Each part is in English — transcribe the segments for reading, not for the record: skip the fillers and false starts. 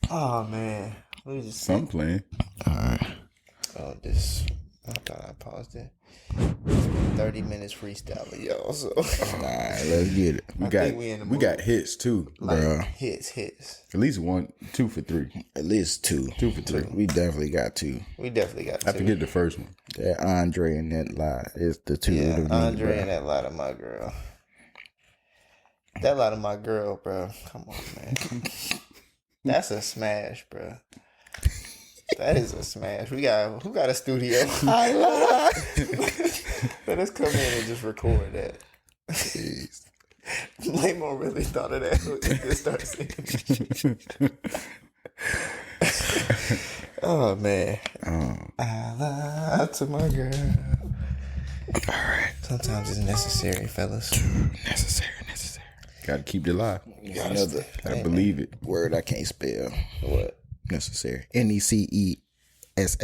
Oh man, we just Some playing. All right. Oh, I thought I paused it. 30 minutes freestyling, y'all. So All right, let's get it. We got hits too, like bro. hits. At least 2 for 3. At least 2. 2 for 3. We definitely got 2. We definitely got two. I forget the first one. That Andre and that lie is the 2. Yeah, of me, Andre bro. and that lot of my girl. That lot of my girl, bro. Come on, man. That's a smash, bro. That is a smash. Who got a studio? I lied. Let us come in and just record that. Jeez. Laymo really thought of that. Just start singing. Oh man. I lied to my girl. All right. Sometimes it's necessary, fellas. Necessary. Gotta keep it alive. Got another Gotta believe it. word I can't spell. What? Necessary. Necessary. That's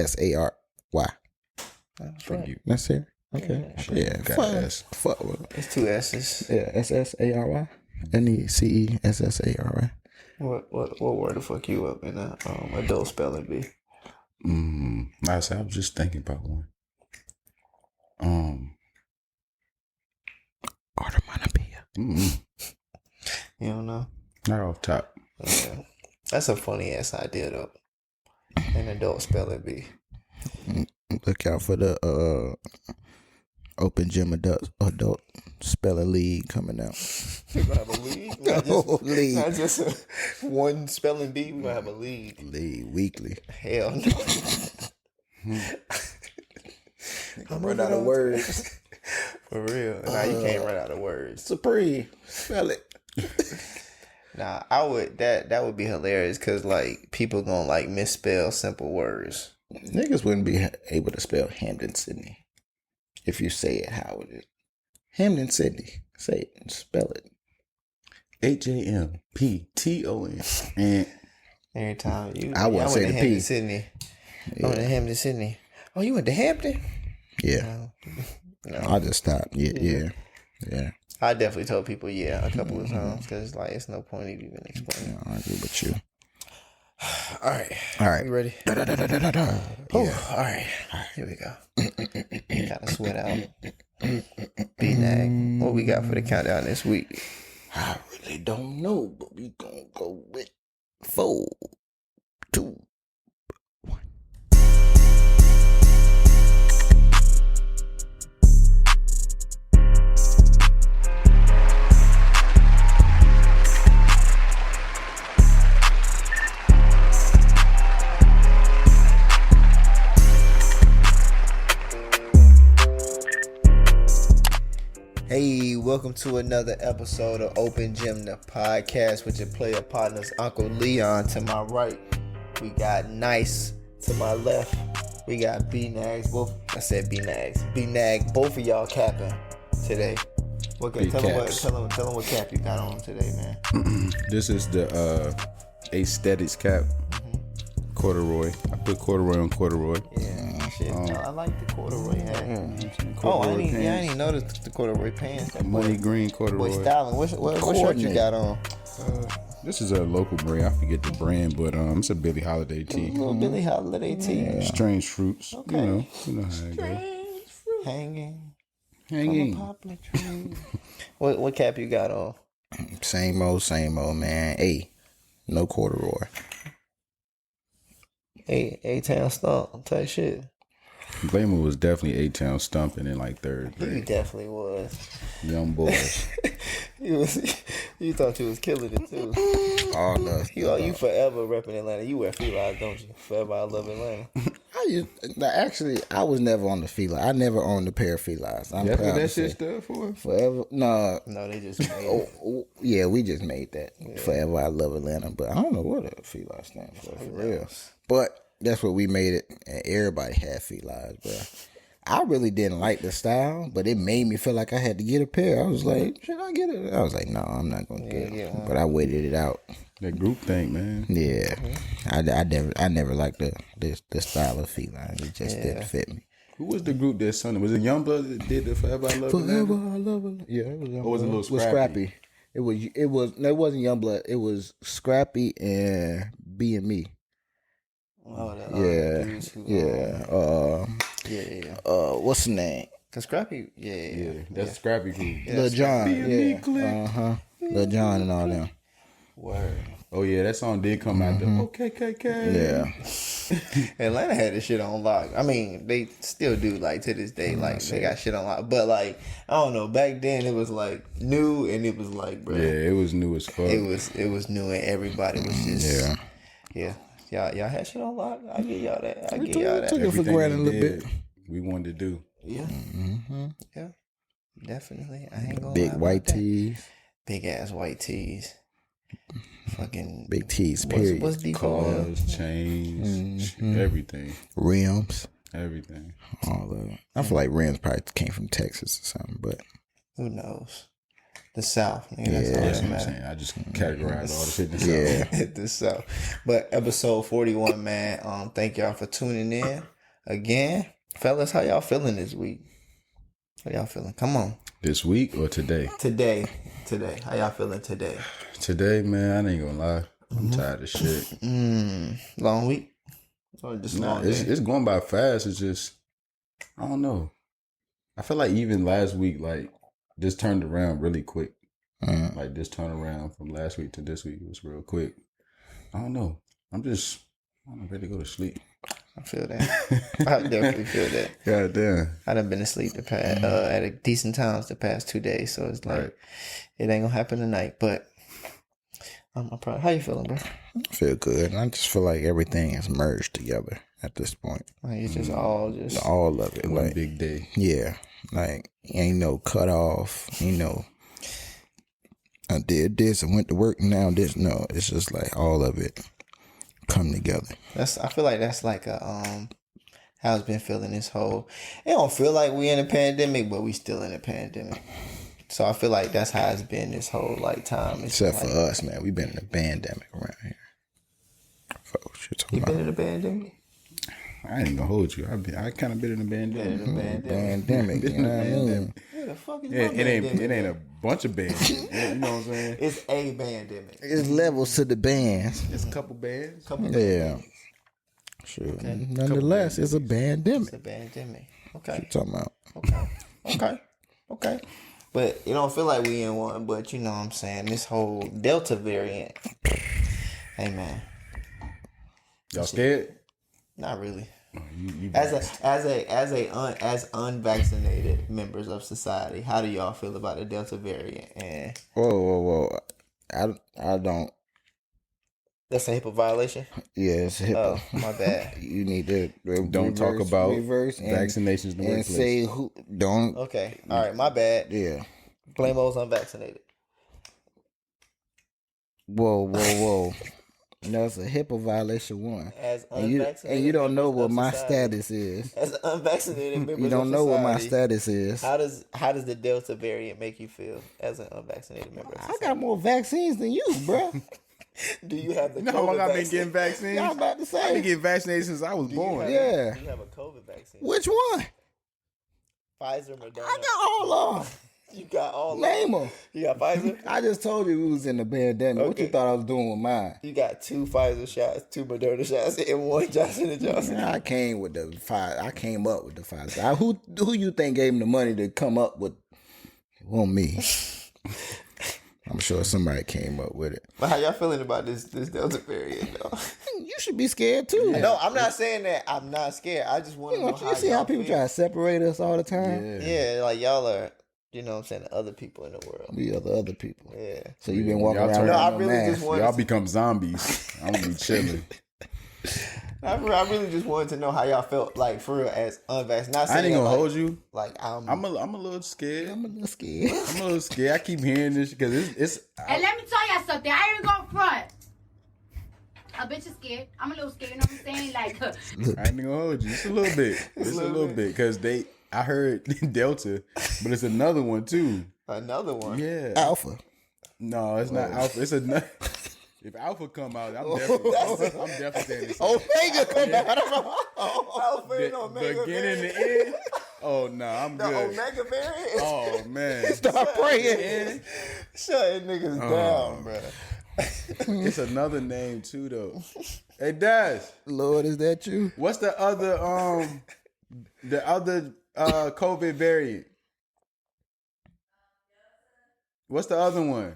right. Necessary. Okay. Yeah. Got Fuck. S. Fuck with it. It's 2 S's. Yeah. Necessary. Necessary. What word the fuck you up in adult spelling bee? I was just thinking about one. Onomatopoeia. You don't know? Not off top. Yeah. That's a funny ass idea though. An adult spelling bee. Look out for the Open Gym Adult Spelling League coming out. We're gonna have a league. League. Not just one spelling bee. We're gonna have a league. League weekly. Hell no. I'm running out of words. For real. Nah, you can't run out of words. Supreme. Spell it. Nah, that would be hilarious because like people gonna like misspell simple words. Niggas wouldn't be able to spell Hamden Sydney if you say it how it is. Hamden Sydney. Say it and spell it. HAMPTON. And Every time you, I wouldn't say the P. Sydney. Yeah. I went to Hampton, Sydney. Oh, you went to Hampton? Yeah. No. I just stopped. Yeah. I definitely told people a couple of times because like it's no point in even explaining. I agree with you. All right. All You ready? right. Oh, all right. Here we go. Gotta sweat out. B-Nag. What we got for the countdown this week? I really don't know, but we gonna go with 4, 2, 1. Hey, welcome to another episode of Open Gym, the podcast with your player partners, Uncle Leon to my right. We got Nice to my left. We got B-Nags. I said B-Nags. B-Nag, both of y'all capping today. Tell them what cap you got on today, man. this is the aesthetics cap. Corduroy. I put corduroy on corduroy. Yeah, shit. No, I like the corduroy hat. I Corduroy didn't even notice the corduroy pants. That money green corduroy. boy styling. What shirt you got on? This is a local brand. I forget the brand, but it's a Billie Holiday tee. Little Billie Holiday tee. Strange fruits. Okay. You know how it goes. Hanging. Hanging. From a poplar tree. What cap you got on? Same old, man. Hey, no corduroy. A-Town stomp type shit. Blamer was definitely A-Town stumping in like third He grade. definitely was. Young boys. You thought you was killing it too. All the You forever repping Atlanta. You wear felines, don't you? Forever I love Atlanta. I was never on the felines. I never owned a pair of felines. I'm That's proud what to that say. shit stood for? Forever. No. No, they just made it. Yeah, we just made that. Forever I love Atlanta, but I don't know what a feline stands for real. But that's what we made it, and everybody had felines, bro. I really didn't like the style, but it made me feel like I had to get a pair. I was like, should I get it? I was like, no, I'm not gonna get it. But I waited it out. That group thing, man. Yeah, I never liked the style of feline. It just didn't fit me. Who was the group that sung it? Was it Youngblood that did the Forever I Love Forever Atlanta? I love it. Yeah, it was. Or was it a little Scrappy? It was. No, it wasn't Youngblood. It was Scrappy and B and Me. Oh, the, Yeah, dudes who, yeah. What's the name? Cause Scrappy, yeah. That's Scrappy Crew. Lil Jon, B&B click. Lil Jon and all them. Word. Oh yeah, that song did come out. Okay, Yeah, Atlanta had this shit on lock. I mean, they still do, like, to this day. Like, they got shit on lock. But, like, I don't know. Back then, it was, like, new, and it was, like, bro. Yeah, it was new as fuck. It was new, and everybody was just... Yeah. Y'all had shit on lock. I give y'all that. Took it for granted a little bit. We wanted to do. Yeah. Yeah. Definitely. I ain't gonna Big lie white about that. tees. Big ass white tees. Fucking Big tees, period. What's default? Cars, chains, everything. Rims. Everything. All of it. I feel like rims probably came from Texas or something, but Who knows? The South. Nigga, Yeah. that's all That's that what I'm saying. matters. I just categorized all the shit in the South. The South. But episode 41, man. Thank y'all for tuning in again. Fellas, how y'all feeling this week? How y'all feeling? Come on. This week or today? Today. How y'all feeling today? Today, man, I ain't gonna lie. I'm tired of shit. Long week? Or just Nah, long it's day? it's going by fast. It's just, I don't know. I feel like even last week, like, just turned around really quick. Like, this turnaround from last week to this week was real quick. I don't know. I'm ready to go to sleep. I feel that. I definitely feel that. God damn. I done been asleep the past at a decent times the past 2 days, so it's like it ain't gonna happen tonight. But I'm proud. How you feeling, bro? I feel good. And I just feel like everything is merged together at this point. Like it's just all All of it. One Like, big day. yeah. Like, ain't no cut off. Ain't no, I did this and went to work now this. No, it's just like all of it come together. I feel like that's like a how it's been feeling this whole. It don't feel like we in a pandemic, but we still in a pandemic. So I feel like that's how it's been this whole like time. It's Except like, for us, man. We've been in a pandemic around here. Folks, you're talking you been in a pandemic. I ain't gonna hold you. I kind of been in a pandemic. pandemic. You know what I mean? What the fuck is It ain't a bunch of bands. You know what I'm saying? It's a pandemic. It's levels to the bands. It's a couple bands. Yeah. Sure. Nonetheless, it's a pandemic. It's a pandemic. Okay. Talking about. Okay. But it don't feel like we in one. But you know what I'm saying? This whole Delta variant. Hey man, Y'all scared? not really. You As unvaccinated members of society, how do y'all feel about the Delta variant? And Whoa. I don't. that's a HIPAA violation. Yeah, it's HIPAA. Oh, my bad. You need to don't talk about reverse vaccinations in the and workplace. say who don't. Okay. All right. My bad. Yeah. Blame those unvaccinated. Whoa. That's a HIPAA violation one. As And you unvaccinated don't know members what of my society. status is. As unvaccinated members You don't of know what my society, status is. How does the Delta variant make you feel as an unvaccinated member of I society? got more vaccines than you, bro. Do you have the You know how long COVID I've been vaccine? getting vaccines? Y'all about to I've say. been getting vaccinated since I was born. Yeah. Do you have a COVID vaccine? Which one? Pfizer, Moderna. I got all of them. You got all Name of them. You got Pfizer? I just told you we was in the pandemic. What you Okay. thought I was doing with mine? You got 2 Pfizer shots, 2 Moderna shots, and 1 Johnson & Johnson. I came with the Pfizer. I came up with the Pfizer. Who you think gave him the money to come up with? It wasn't me. I'm sure somebody came up with it. But how y'all feeling about this Delta variant, though? You should be scared too. No, I'm not saying that I'm not scared. I just want to know You how see y'all how people feel. try to separate us all the time? Yeah, like y'all are, you know what I'm saying, the other people in the world. We are the other people. Yeah. So you've been walking Y'all around turn- with No, I no really mask. just wanted Y'all to, become zombies. I'm gonna be chilling. I really just wanted to know how y'all felt, like, for real, as unvaccinated. Not I saying ain't gonna like, hold you. Like, I'm a little scared. I'm a little scared. I'm a little scared. I keep hearing this because it's And let me tell y'all something. I ain't gonna front. A bitch is scared. I'm a little scared. You know what I'm saying? Like, I ain't gonna hold you. It's a little bit. It's a little bit because I heard Delta, but it's another one too. another one. Yeah. Alpha. No, it's not Alpha. It's another. If Alpha come out, I'm definitely saying this. Omega come out. I don't know. Alpha and Omega Beginning variant. to end. Oh no, I'm The good. Omega variant? Oh man. Stop praying. Shut niggas down, bro. It's another name too, though. Hey, Daz. Lord, is that you? What's the other COVID variant? What's the other one?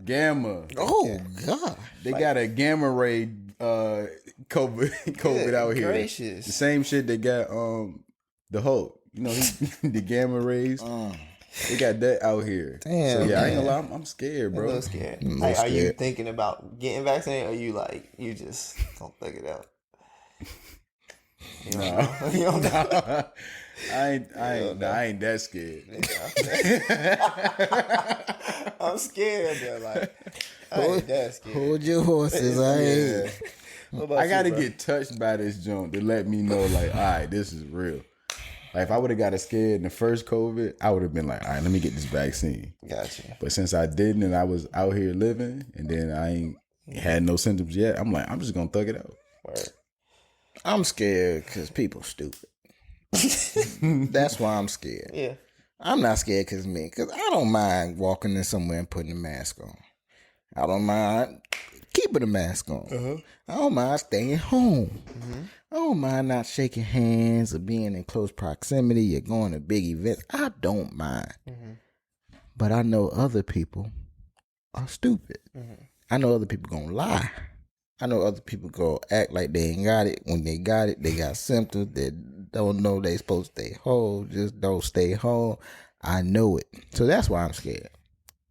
Gamma. Oh God. They got a gamma ray COVID out here. Gracious. The same shit they got the Hulk. You know, the gamma rays. They got that out here. Damn. So yeah, I ain't man. gonna lie, I'm scared, bro. A little scared. I'm a Like, little are you scared. thinking about getting vaccinated, or you just don't think it out? You don't know. You don't know. I ain't that scared. I'm scared, but like, I ain't that scared. Hold your horses. I ain't. What about I gotta you, bro? get touched by this joint to let me know, like, all right, this is real. Like, if I would have got scared in the first COVID, I would have been like, all right, let me get this vaccine. Gotcha. But since I didn't and I was out here living and then I ain't had no symptoms yet, I'm like, I'm just gonna thug it out. Word. I'm scared because people stupid. That's why I'm scared. Yeah. I'm not scared because I don't mind walking in somewhere and putting a mask on. I don't mind keeping a mask on. I don't mind staying home. I don't mind not shaking hands or being in close proximity or going to big events. I don't mind. But I know other people are stupid. I know other people gonna lie. I know other people go act like they ain't got it. When they got it, they got symptoms. They don't know they supposed to stay home. Just don't stay home. I know it. So that's why I'm scared.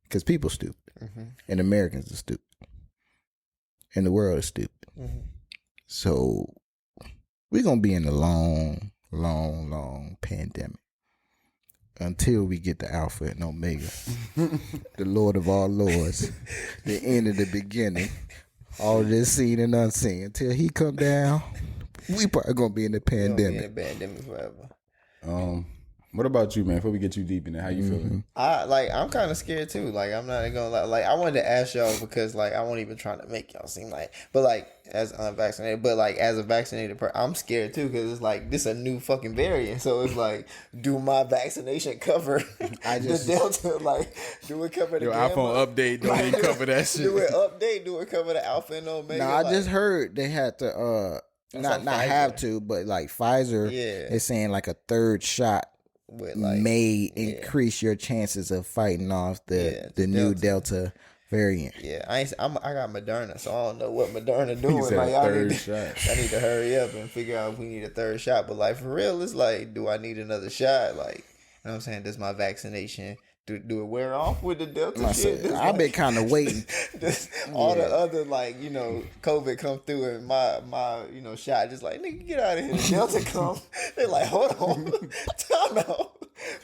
Because people stupid. And Americans are stupid. And the world is stupid. So we're going to be in a long, long, long pandemic. Until we get the Alpha and Omega. The Lord of all lords. The end of the beginning. All this seen and unseen. Until he come down, we probably gonna be in the We're gonna be in pandemic. a pandemic forever. What about you, man? Before we get you deep in it, how you feeling? I'm kind of scared too. Like, I'm not gonna lie. Like, I wanted to ask y'all because, like, I wasn't even trying to make y'all seem like, but like, as unvaccinated, but like, as a vaccinated person, I'm scared too because it's like this a new fucking variant. So it's like, do my vaccination cover the Delta? Like, do it cover the Your Gamma? iPhone update don't even cover that shit. Do it update? Do it cover the Alpha and Omega? Now I Like, just heard they had to not like have Pfizer. to, but like Pfizer is saying like a third shot with like may increase your chances of fighting off the new Delta variant. Yeah, I got Moderna, so I don't know what Moderna doing. said Like, a y'all third need shot. I need to hurry up and figure out if we need a third shot. But like, for real, it's like, do I need another shot? Like, you know what I'm saying? Does my vaccination do it wear off with the Delta shit? This, I've been kind of waiting. all the other, like, you know, COVID come through and my you know, shot just like, nigga, get out of here. The Delta come. They're like, hold on, time out.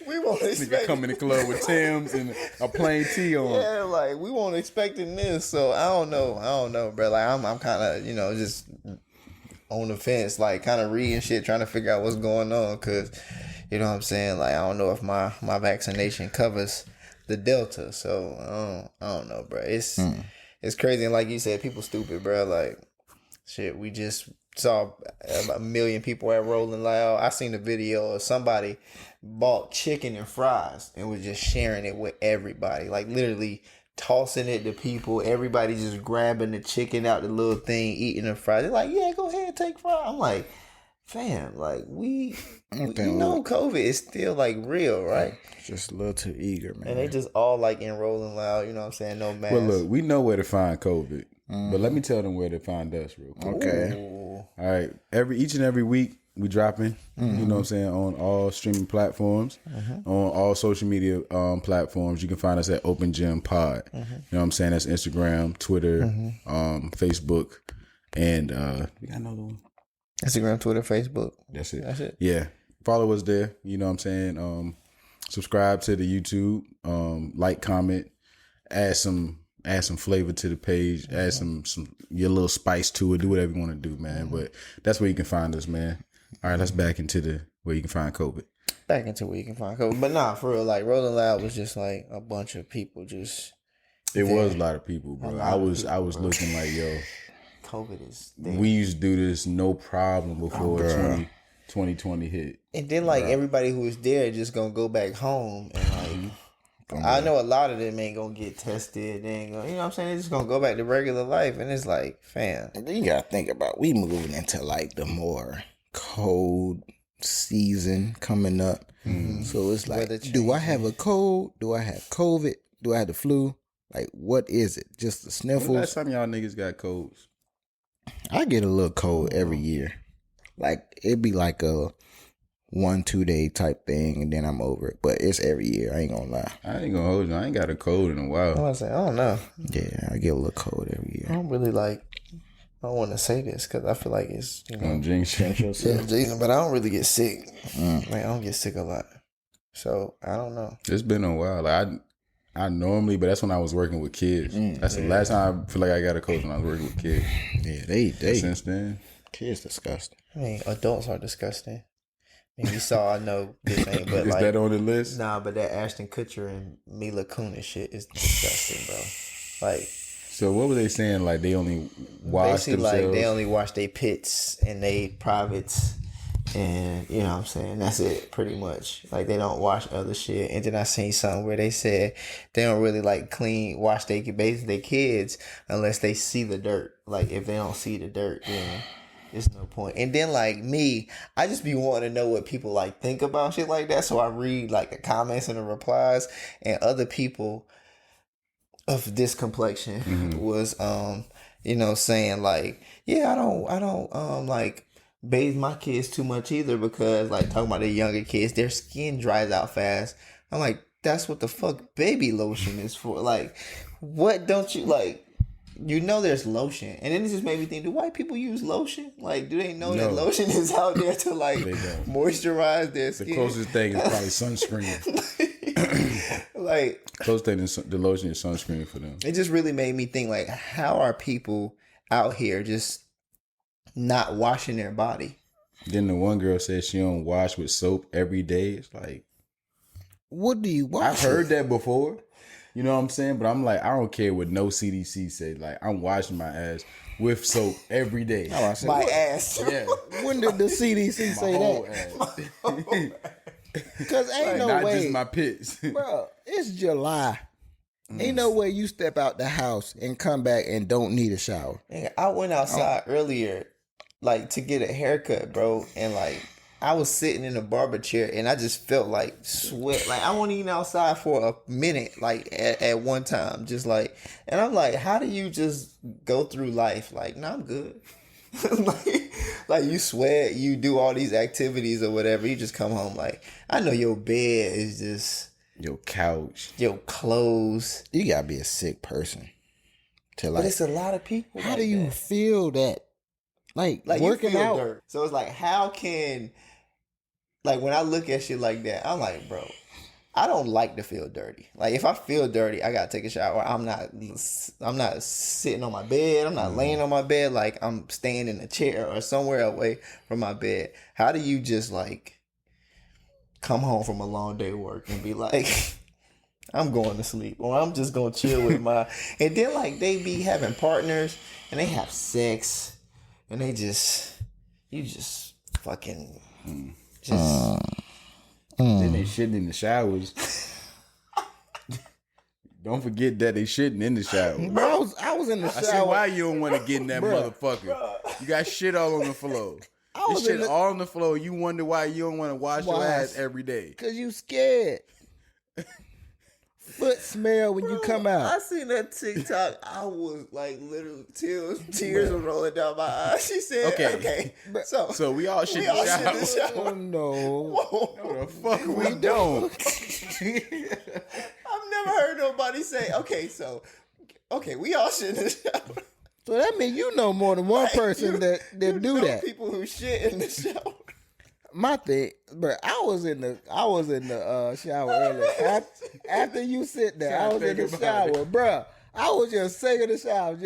We won't Nigga expect come in the club with Tim's and a plain tee on. Yeah, like, we weren't expecting this, so I don't know, bro. Like, I'm kind of, you know, just on the fence, like, kind of reading shit, trying to figure out what's going on, because, you know what I'm saying, like, I don't know if my vaccination covers the Delta, so I don't know, bro. It's crazy, and like you said, people stupid, bro. Like, shit, we just saw a million people at Rolling Loud. I seen a video of somebody bought chicken and fries and was just sharing it with everybody, like literally tossing it to people. Everybody just grabbing the chicken out the little thing, eating the fries. They're like, yeah, go ahead, take fries. I'm like, fam, like, we you know, COVID is still like real, right? Just a little too eager, man. And they just all like in Rolling Loud, you know what I'm saying? No mask. Well, look, we know where to find COVID, but let me tell them where to find us real quick. Okay. Ooh. All right. Each and every week we dropping, you know what I'm saying, on all streaming platforms, on all social media platforms. You can find us at Open Gym Pod. You know what I'm saying? That's Instagram, Twitter, Facebook, and we got another one. Instagram, Twitter, Facebook. That's it. That's it. Yeah. Follow us there. You know what I'm saying? Subscribe to the YouTube, like, comment, add some flavor to the page, add some your little spice to it, do whatever you want to do, man. But that's where you can find us, man. All right, let's back into where you can find COVID. Back into where you can find COVID. But nah, for real, like, Rolling Loud was just like a bunch of people just It was a lot of people, bro. I was looking like, yo, COVID is there. we used to do this no problem before 2020 hit. And then, like, everybody who was there just gonna go back home and, like, I know a lot of them ain't gonna get tested. They ain't gonna, you know what I'm saying? They're just gonna go back to regular life, and it's like, fam. And then you gotta think about we moving into like the more cold season coming up. So it's like, do I have a cold? Do I have COVID? Do I have the flu? Like, what is it? Just the sniffles? Last time y'all niggas got colds? I get a little cold every year. Like, it'd be like a 1-2 day type thing, and then I'm over it. But it's every year. I ain't gonna lie. I ain't gonna hold you. I ain't got a cold in a I while. was like, I don't know. Yeah, I get a little cold every I year. don't really like. I don't want to say this because I feel like it's Jinx yourself. but I don't really get sick. Like I don't get sick a lot, so I don't know. It's been a while. Like I normally, but that's when I was working with kids. That's the last time I feel like I got a cold when I was working with kids. Yeah, they Since then, kids disgusting. I mean, adults are disgusting. I mean, we saw. I know this ain't, but is like that on the list? nah, but that Ashton Kutcher and Mila Kunis shit is disgusting, bro. Like. So what were they saying? Like they only wash Basically, themselves? like they only wash their pits and they privates, and you know what I'm saying, that's it pretty much. Like they don't wash other shit. And then I seen something where they said they don't really like wash their kids unless they see the dirt. Like if they don't see the dirt, then there's no point. And then like me, I just be wanting to know what people like think about shit like that. So I read like the comments and the replies, and other people of this complexion was you know, saying like, yeah, I don't like bathe my kids too much either, because like talking about the younger kids, their skin dries out fast. I'm like, that's what the fuck baby lotion is for. Like, what don't you like? You know there's lotion. And then it just made me think, do white people use lotion? Like, do they know that lotion is out there to like moisturize their skin? The closest thing is probably sunscreen. Like, closest thing is the lotion is sunscreen for them. It just really made me think, like, how are people out here just not washing their body? Then the one girl said she don't wash with soap every day. It's like, what do you wash? I've heard that before. You know what I'm saying? But I'm like, I don't care what no CDC say. Like, I'm washing my ass with soap every day. Oh, I said, My ass. Yeah. when did the CDC say whole that? ass. Because ain't no Not way, just my pits. bro. It's July. Ain't no way you step out the house and come back and don't need a shower. Nigga, I went outside earlier, like, to get a haircut, bro. And, like, I was sitting in a barber chair and I just felt like sweat. Like, I wasn't even outside for a minute, like, at one time. Just like, and I'm like, how do you just go through life? Like, nah, I'm good. like you sweat, you do all these activities or whatever. You just come home like, I know your bed is just Your couch. your clothes. You gotta be a sick person to like. But it's a lot of people. How like do you that. feel that? Like Working working out. dirt. So it's like, how can, like, when I look at shit like that, I'm like, bro, I don't like to feel dirty. Like, if I feel dirty, I gotta take a shower. I'm not sitting on my bed. I'm not laying on my bed. Like, I'm staying in a chair or somewhere away from my bed. How do you just like come home from a long day of work and be like, I'm going to sleep, or I'm just gonna chill with my, and then like they be having partners and they have sex and they just, you just fucking just. Then they shitting in the showers. Don't forget that they shitting in the shower. Bro, I was in the I shower. see why you don't want to get in that motherfucker. You got shit all on the floor. This was shit in the- all on the floor. You wonder why you don't want to wash your ass every day. Cause you scared. Foot smell when you come out. I seen that TikTok. I was like, literally, tears were rolling down my eyes. She said, "Okay, So we all shit in all the shit in the shower. Oh no. No, the fuck we don't. I've never heard nobody say, okay, we all shit in the shower. So that means you know more than one person that You do know that. people who shit in the shower. My thing, bro, I was in the shower earlier. After you sit there, I was in the Think about shower, bro. I was just sitting in the shower,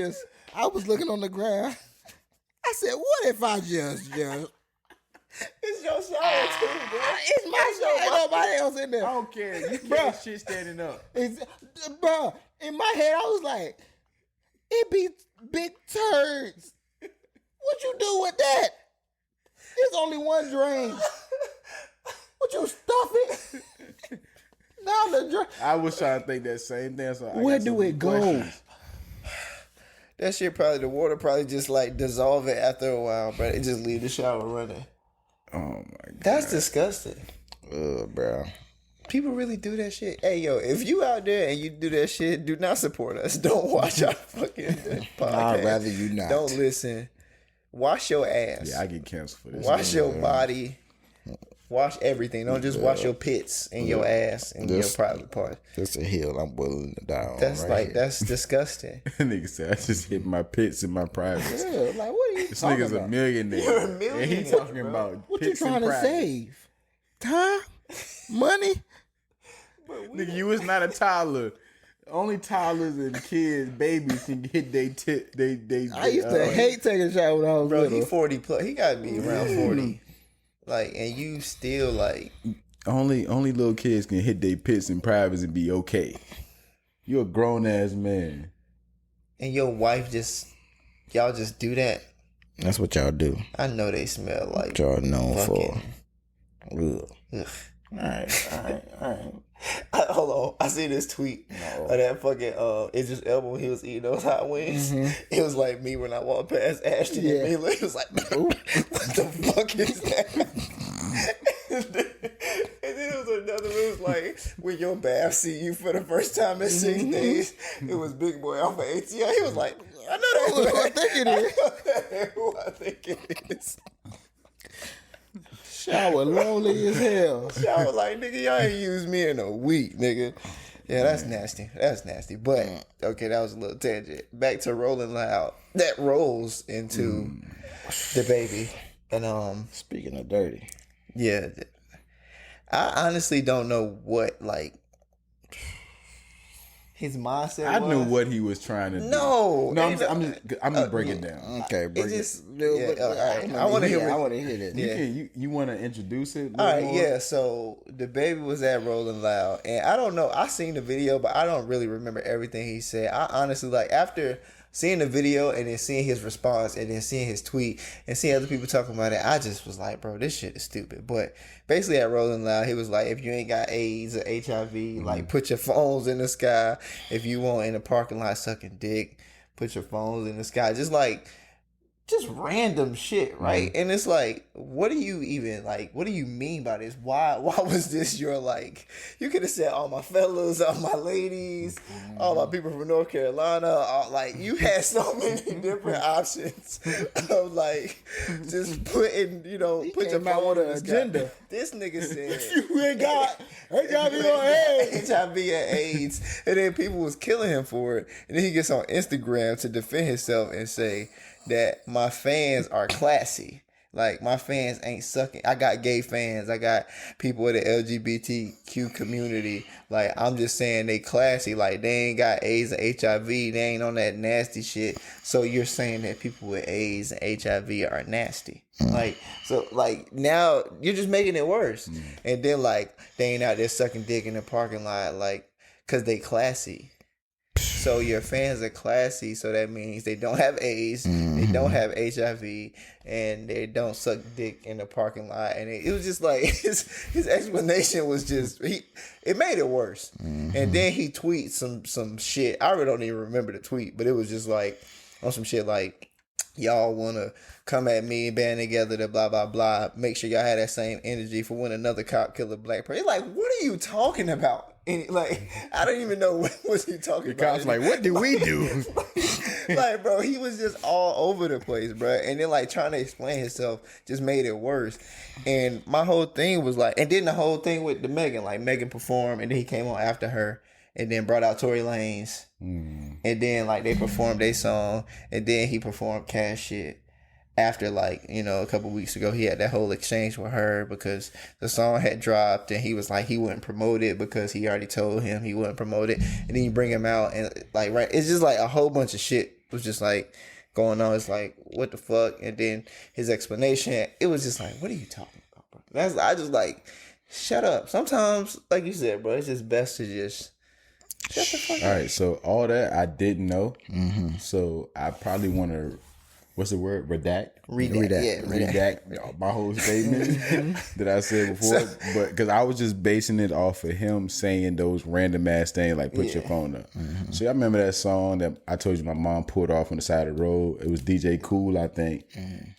I was looking on the ground. I said, what if I just It's your shower too, bro. it's my shower, ain't nobody else in there. I don't care. You Bruh. can't shit standing up. Bro, in my head, I was like, it be big turds. What you do with that? There's only one drain. What you stuff it? I was trying to think that same thing. So where do it go? That shit probably, the water probably just like dissolve it after a while, but it just leave the shower running. Oh my god. That's disgusting. Bro. People really do that shit. Hey, yo, if you out there and you do that shit, do not support us. Don't watch our fucking podcast. I'd rather you not. Don't listen. Wash your ass. Yeah, I get canceled for this. Wash your body. Wash everything. Don't just wash your pits and your ass and your private parts. That's a hill I'm willing to die on. That's right like, here. that's disgusting. Nigga said I just hit my pits in my privates. Yeah, like what are you This talking nigga's about? a millionaire. You're a And millionaire, he talking bro. about What you pits trying and to privates. save? Time? Money? Nigga, you was not a toddler. Only toddlers and kids, babies can hit they tit. They. I used to hate taking a shower when I was Bro, little. he 40 plus. He got to be around 40. Like, and you still like... Only little kids can hit their pits and privates and be okay. You a grown ass man. And your wife just... Y'all just do that? That's what y'all do. I know they smell like... What y'all known for. fucking- Ugh. Ugh. Alright. Hold on, I see this tweet of that fucking Idris Elba when he was eating those hot wings. It was like me when I walked past Ashton and Mila. It was like, what the fuck is that? And then it was another one. It was like when your bath see you for the first time in 6 days. It was Big Boy off of ATI. He was like, I know that's Who I think it is. who I think it is. Shower lonely as hell. I was like, nigga, y'all ain't used me in a week, nigga. Yeah, that's nasty. That's nasty. But, okay, that was a little tangent. Back to Rolling Loud. That rolls into DaBaby. And, Speaking of dirty. yeah. I honestly don't know what, like, his mindset I was. knew what he was trying to do. No. I'm just break it down. Okay, bring It it. just, yeah, all right. I want to hear I what... want to hear that. Yeah. You want to introduce it? All right, yeah. So DaBaby was at Rolling Loud, and I don't know. I seen the video, but I don't really remember everything he said. I honestly like after seeing the video and then seeing his response and then seeing his tweet and seeing other people talking about it. I just was like, bro, this shit is stupid. But basically at Rolling Loud, he was like, if you ain't got AIDS or HIV, like put your phones in the sky. If you want in the parking lot sucking dick, put your phones in the sky. Just random shit, right? And it's like, what do you even like? What do you mean by this? Why was this your like? You could have said all my fellas, all my ladies, all my people from North Carolina. All, like you had so many different options of like just putting, put your came out phone with in an the sky. agenda. This nigga said You ain't got HIV or AIDS. HIV and AIDS, and then people was killing him for it. And then he gets on Instagram to defend himself and say that my fans are classy. Like my fans ain't sucking. I got gay fans. I got people in the LGBTQ community. Like I'm just saying they classy. Like they ain't got AIDS and HIV. They ain't on that nasty shit. So you're saying that people with AIDS and HIV are nasty. Like so like now you're just making it worse. And then like they ain't out there sucking dick in the parking lot like cause they classy. So your fans are classy, so that means they don't have AIDS, they don't have HIV, and they don't suck dick in the parking lot. And it was just like his explanation was just it made it worse. And then he tweets some shit. I really don't even remember the tweet, but it was just like on some shit like y'all wanna come at me, band together to blah blah blah. Make sure y'all have that same energy for when another cop kill a black person. Like, what are you talking about? And like, I don't even know what was he talking The about. cops like, what do we do? Like, bro, he was just all over the place, bro. And then like trying to explain himself just made it worse. And my whole thing was like, and then the whole thing with the Megan, like Megan performed, and then he came on after her, and then brought out Tory Lanez, and then like they performed their song, and then he performed Cash Shit. After like, a couple weeks ago, he had that whole exchange with her because the song had dropped and he was like, he wouldn't promote it because he already told him he wouldn't promote it. And then you bring him out and like, right. It's just like a whole bunch of shit was just like going on. It's like, what the fuck? And then his explanation, it was just like, what are you talking about, bro? I just like, shut up. Sometimes, like you said, bro, it's just best to just shut the fuck up. All right, so all that I didn't know. So I probably want to what's the word? Redact. Redact. Yeah, Redact my whole statement. Redact my whole statement that I said before. But because I was just basing it off of him saying those random ass things like put your phone up. So I remember that song that I told you my mom pulled off on the side of the road. It was DJ Cool, I think.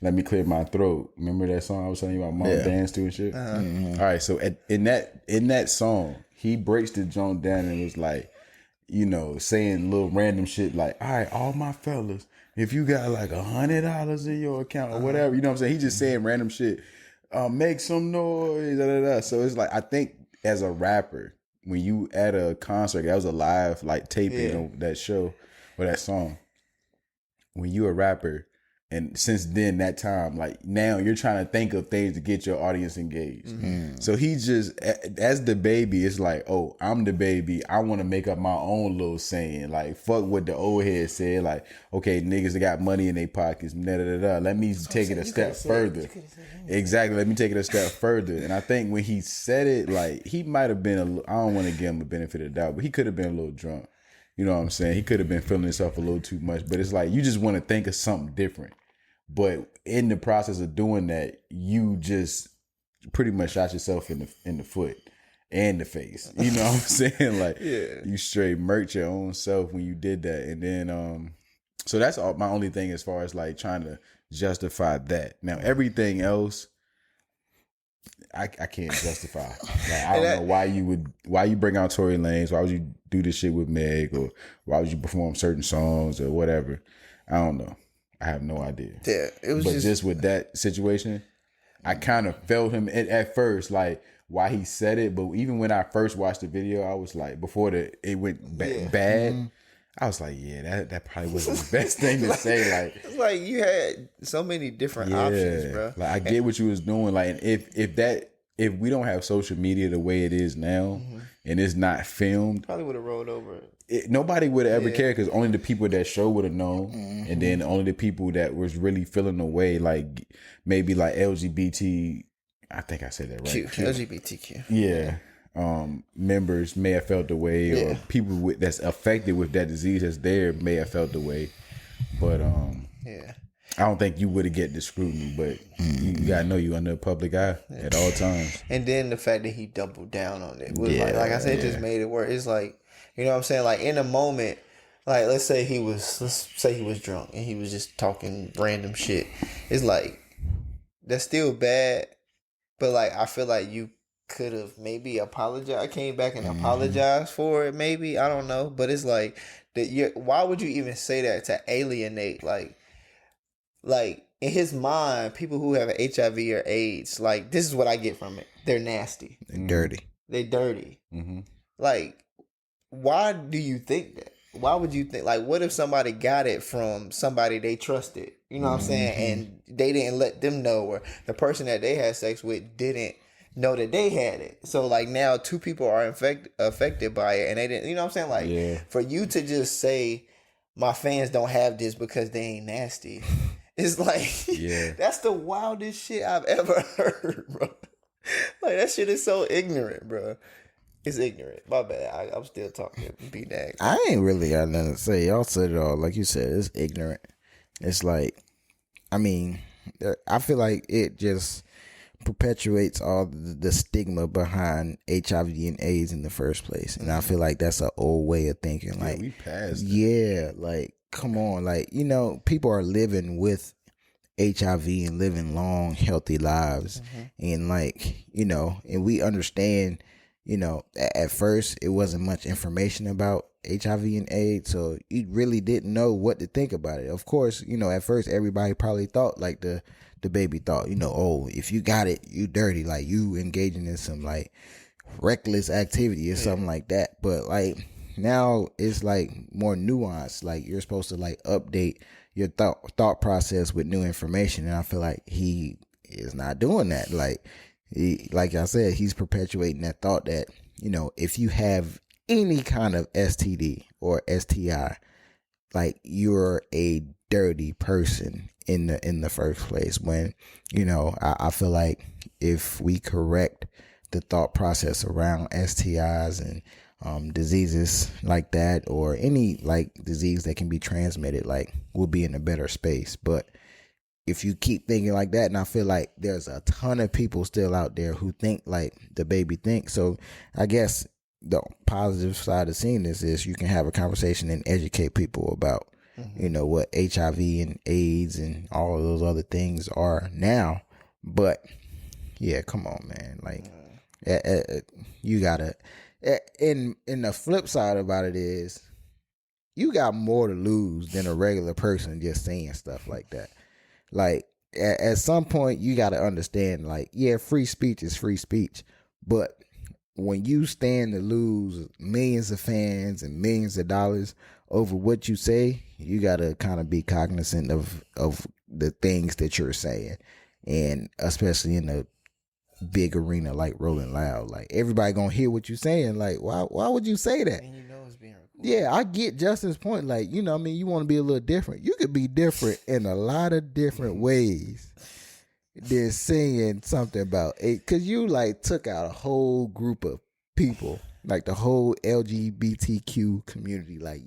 Let Me Clear My Throat. Remember that song I was telling you about mom danced to and shit? All right, so in that song, he breaks the joint down and was like, you know, saying little random shit like, all right, all my fellas, if you got like $100 in your account or whatever, you know what I'm saying? He just saying random shit. Make some noise. Da, da, da. So it's like, I think as a rapper, when you at a concert, that was a live like taping of that show or that song. When you a rapper, and since then, that time, like now you're trying to think of things to get your audience engaged. So he just, as DaBaby, it's like, oh, I'm DaBaby. I want to make up my own little saying. Like, fuck what the old head said. Like, okay, niggas that got money in their pockets. Da, da, da, da. Let me take it a step further. Exactly. Let me take it a step further. And I think when he said it, like, he might have been, I don't want to give him a benefit of the doubt, but he could have been a little drunk. You know what I'm saying? He could have been feeling himself a little too much. But it's like, you just want to think of something different. But in the process of doing that, you just pretty much shot yourself in the foot and the face. You know what I'm saying? Like, you straight murked your own self when you did that. And then, so that's my only thing as far as like trying to justify that. Now, everything else, I can't justify. Like, I don't know why you bring out Tory Lanez, why would you do this shit with Meg, or why would you perform certain songs or whatever. I don't know. I have no idea. Yeah, it was just with that situation, I kind of felt him at first, like why he said it. But even when I first watched the video, I was like, before it went bad, I was like, yeah, that probably wasn't the best thing to say. Like, it's like you had so many different options, bro. Like, I get what you was doing. Like, and if we don't have social media the way it is now, and it's not filmed, probably would have rolled over. Nobody would have ever cared, because only the people that show would have known, and then only the people that was really feeling the way, like maybe like LGBT, I think I said that right. LGBTQ. Yeah. Members may have felt the way, or people that's affected with that disease that's there may have felt the way, but I don't think you would have get the scrutiny, but you gotta know you under the public eye at all times. And then the fact that he doubled down on it was like I said, it just made it work. It's like, you know what I'm saying? Like, in a moment, like let's say he was drunk and he was just talking random shit. It's like, that's still bad, but like I feel like you could have maybe apologized. I came back and apologized for it, maybe. I don't know. But it's like that. Why would you even say that to alienate? Like in his mind, people who have HIV or AIDS, like, this is what I get from it. They're nasty. They're dirty. They dirty. Like, why do you think that? Why would you think, like, what if somebody got it from somebody they trusted? You know what I'm saying? And they didn't let them know, or the person that they had sex with didn't know that they had it. So, like, now two people are affected by it, and they didn't, you know what I'm saying? Like, for you to just say, my fans don't have this because they ain't nasty. It's like, that's the wildest shit I've ever heard, bro. Like, that shit is so ignorant, bro. It's ignorant. My bad. I'm still talking. Be dang. I ain't really got nothing to say. Y'all said it all. Like you said, it's ignorant. It's like, I mean, I feel like it just perpetuates all the stigma behind HIV and AIDS in the first place. And I feel like that's an old way of thinking. Like, we passed. Like, come on. Like, you know, people are living with HIV and living long, healthy lives. And like, you know, and we understand, you know, at first it wasn't much information about HIV and AIDS, so you really didn't know what to think about it. Of course, you know, at first everybody probably thought like DaBaby thought, you know, oh, if you got it, you dirty, like you engaging in some like reckless activity or something like that. But like now it's like more nuanced. Like, you're supposed to like update your thought process with new information, and I feel like he is not doing that. Like I said, he's perpetuating that thought that, you know, if you have any kind of STD or STI, like, you're a dirty person in the first place. When, you know, I feel like if we correct the thought process around STIs and diseases like that, or any like disease that can be transmitted, like, we'll be in a better space. But if you keep thinking like that, and I feel like there's a ton of people still out there who think like DaBaby thinks. So I guess the positive side of seeing this is you can have a conversation and educate people about, you know, what HIV and AIDS and all of those other things are now. But yeah, come on, man. Like, you gotta. And the flip side about it is, you got more to lose than a regular person just saying stuff like that. Like, at some point, you got to understand, like, yeah, free speech is free speech. But when you stand to lose millions of fans and millions of dollars over what you say, you got to kind of be cognizant of the things that you're saying. And especially in a big arena like Rolling Loud. Like, everybody going to hear what you're saying. Like, why would you say that? And you know it's being recorded. Yeah, I get Justin's point. Like, you know what I mean? You want to be a little different. You could be different in a lot of different ways than saying something about it. Because you, like, took out a whole group of people. Like, the whole LGBTQ community. Like,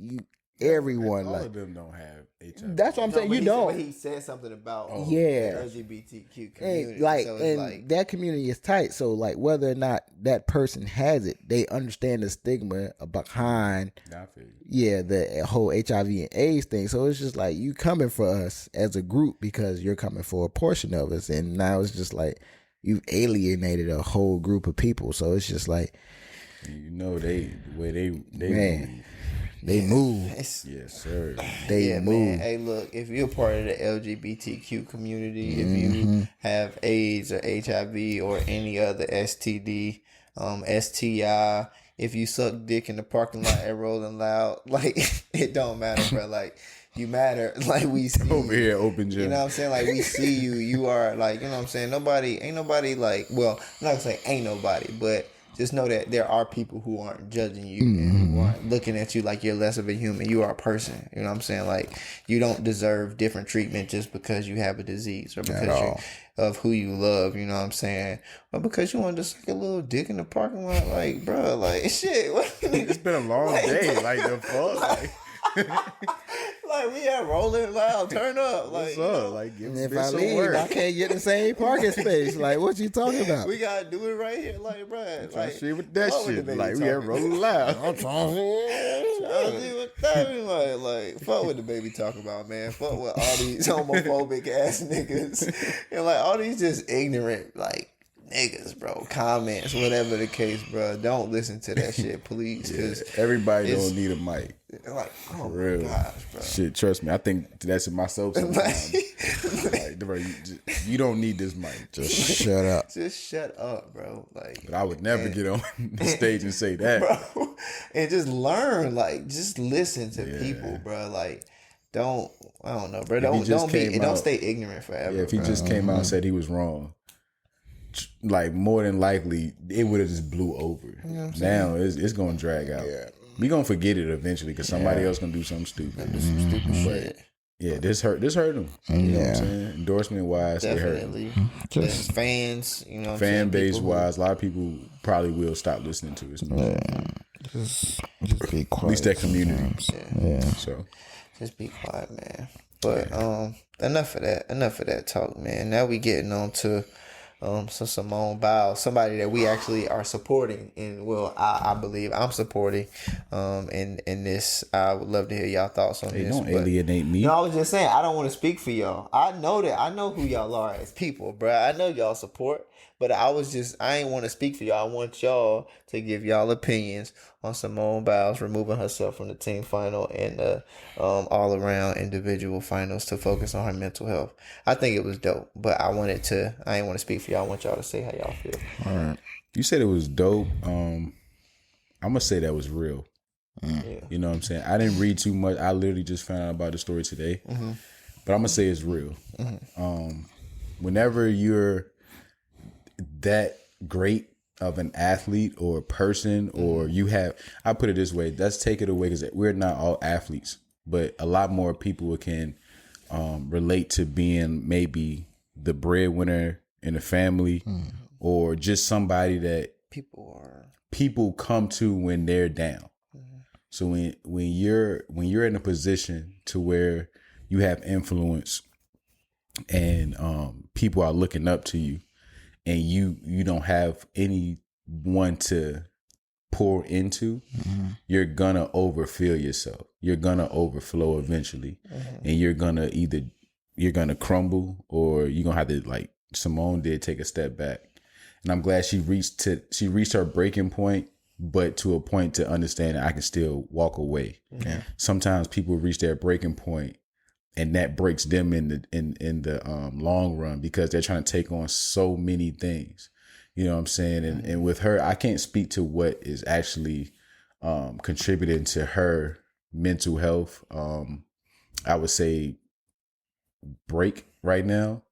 everyone. All like, of them don't have HIV. that's what I'm saying. You don't. He said something about the LGBTQ community. And, like, so and like, that community is tight. So, like, whether or not that person has it, they understand the stigma behind, the whole HIV and AIDS thing. So it's just like, you coming for us as a group because you're coming for a portion of us, and now it's just like you've alienated a whole group of people. So it's just like, you know, the way they man. They move. Yes, sir. They move. Man. Hey, look, if you're part of the LGBTQ community, if you have AIDS or HIV or any other STD, STI, if you suck dick in the parking lot at Rolling Loud, like, it don't matter, bro. Like, you matter. Like, we see over you. here, open gym. You know what I'm saying? Like, we see you. You are, like, you know what I'm saying? Ain't nobody, like, well, I'm not gonna say ain't nobody, but just know that there are people who aren't judging you and who aren't looking at you like you're less of a human. You are a person. You know what I'm saying? Like, you don't deserve different treatment just because you have a disease or because of who you love. You know what I'm saying? Or because you want to suck a little dick in the parking lot. Like, bro, like, shit. It's been a long day. Like, the fuck? Like, we at Rolling Loud, turn up. Like, what's up? Like, give if me I some leave, work. I can't get the same parking space. Like, what you talking about? We gotta do it right here, like, bro. Like, See with that what shit. the baby Like, we are talking? Rolling Loud. I'm trying I see what that mean, like, fuck what DaBaby talk about, man. Fuck what all these homophobic ass niggas and like all these just ignorant like niggas, bro. Comments, whatever the case, bro. Don't listen to that shit, please. Cause Everybody don't need a mic. like, oh For my real. gosh, bro. Shit, trust me. I think that's it myself sometimes. Like, bro, you don't need this mic. Just shut up. Just shut up, bro. Like, But I would never get on the stage and say that. bro, and just learn, like, just listen to people, bro. Like, I don't know, bro. Don't stay ignorant forever. Yeah, if he bro. just came out and said he was wrong, like, more than likely it would have just blew over. Now it's gonna drag out. Yeah. We gonna forget it eventually because somebody else gonna do something stupid. shit. Yeah, this hurt him. You know what I'm saying? Endorsement wise, it hurt him. Definitely. Just fans, you know what I'm Fan saying? base People wise, a lot of people probably will stop listening to his music. Just be quiet. At least that community. Yeah. So just be quiet, man. But enough of that talk, man. Now we getting on to some Simone Biles, somebody that we actually are supporting, and I believe I'm supporting in this. I would love to hear y'all thoughts on this. don't alienate me. No, I was just saying I don't want to speak for y'all. I know who y'all are as people, bro. I know y'all support, but I ain't want to speak for y'all. I want y'all to give y'all opinions on Simone Biles removing herself from the team final and the all around individual finals to focus on her mental health. I think it was dope, but I ain't want to speak for y'all. I want y'all to say how y'all feel. All right. You said it was dope. I'm gonna say that was real. Yeah. You know what I'm saying? I didn't read too much. I literally just found out about the story today. But I'm gonna say it's real. Whenever you're that great of an athlete or a person, or you have, I put it this way, let's take it away because we're not all athletes, but a lot more people can relate to being maybe the breadwinner in a family, or just somebody that people come to when they're down. So when you're in a position to where you have influence and people are looking up to you, and you don't have anyone to pour into, you're gonna overfill yourself. You're gonna overflow eventually, and you're gonna crumble, or you're gonna have to, like Simone did, take a step back. And I'm glad she reached her breaking point, but to a point to understand that I can still walk away. Yeah. Sometimes people reach their breaking point, and that breaks them in the long run, because they're trying to take on so many things. You know what I'm saying? And with her, I can't speak to what is actually contributing to her mental health. I would say break right now.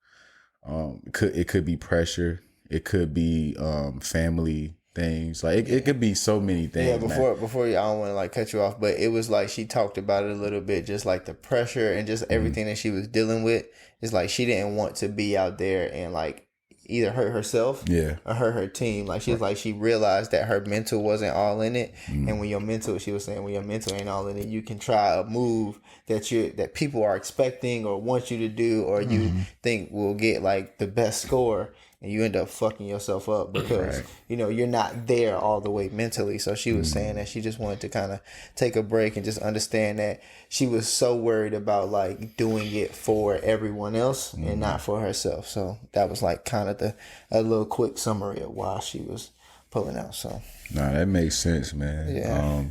It could be pressure. It could be family things. Like it could be so many things. Yeah, before I don't want to like cut you off, but it was like she talked about it a little bit, just like the pressure and just everything that she was dealing with. It's like she didn't want to be out there and like either hurt herself or hurt her team. Like she was like, she realized that her mental wasn't all in it. And when your mental, she was saying, when your mental ain't all in it, you can try a move that people are expecting or want you to do, or you think will get like the best score, and you end up fucking yourself up because you know you're not there all the way mentally. So she was saying that she just wanted to kind of take a break and just understand that she was so worried about like doing it for everyone else and not for herself. So that was like kind of a little quick summary of why she was pulling out. So nah, that makes sense, man. Yeah.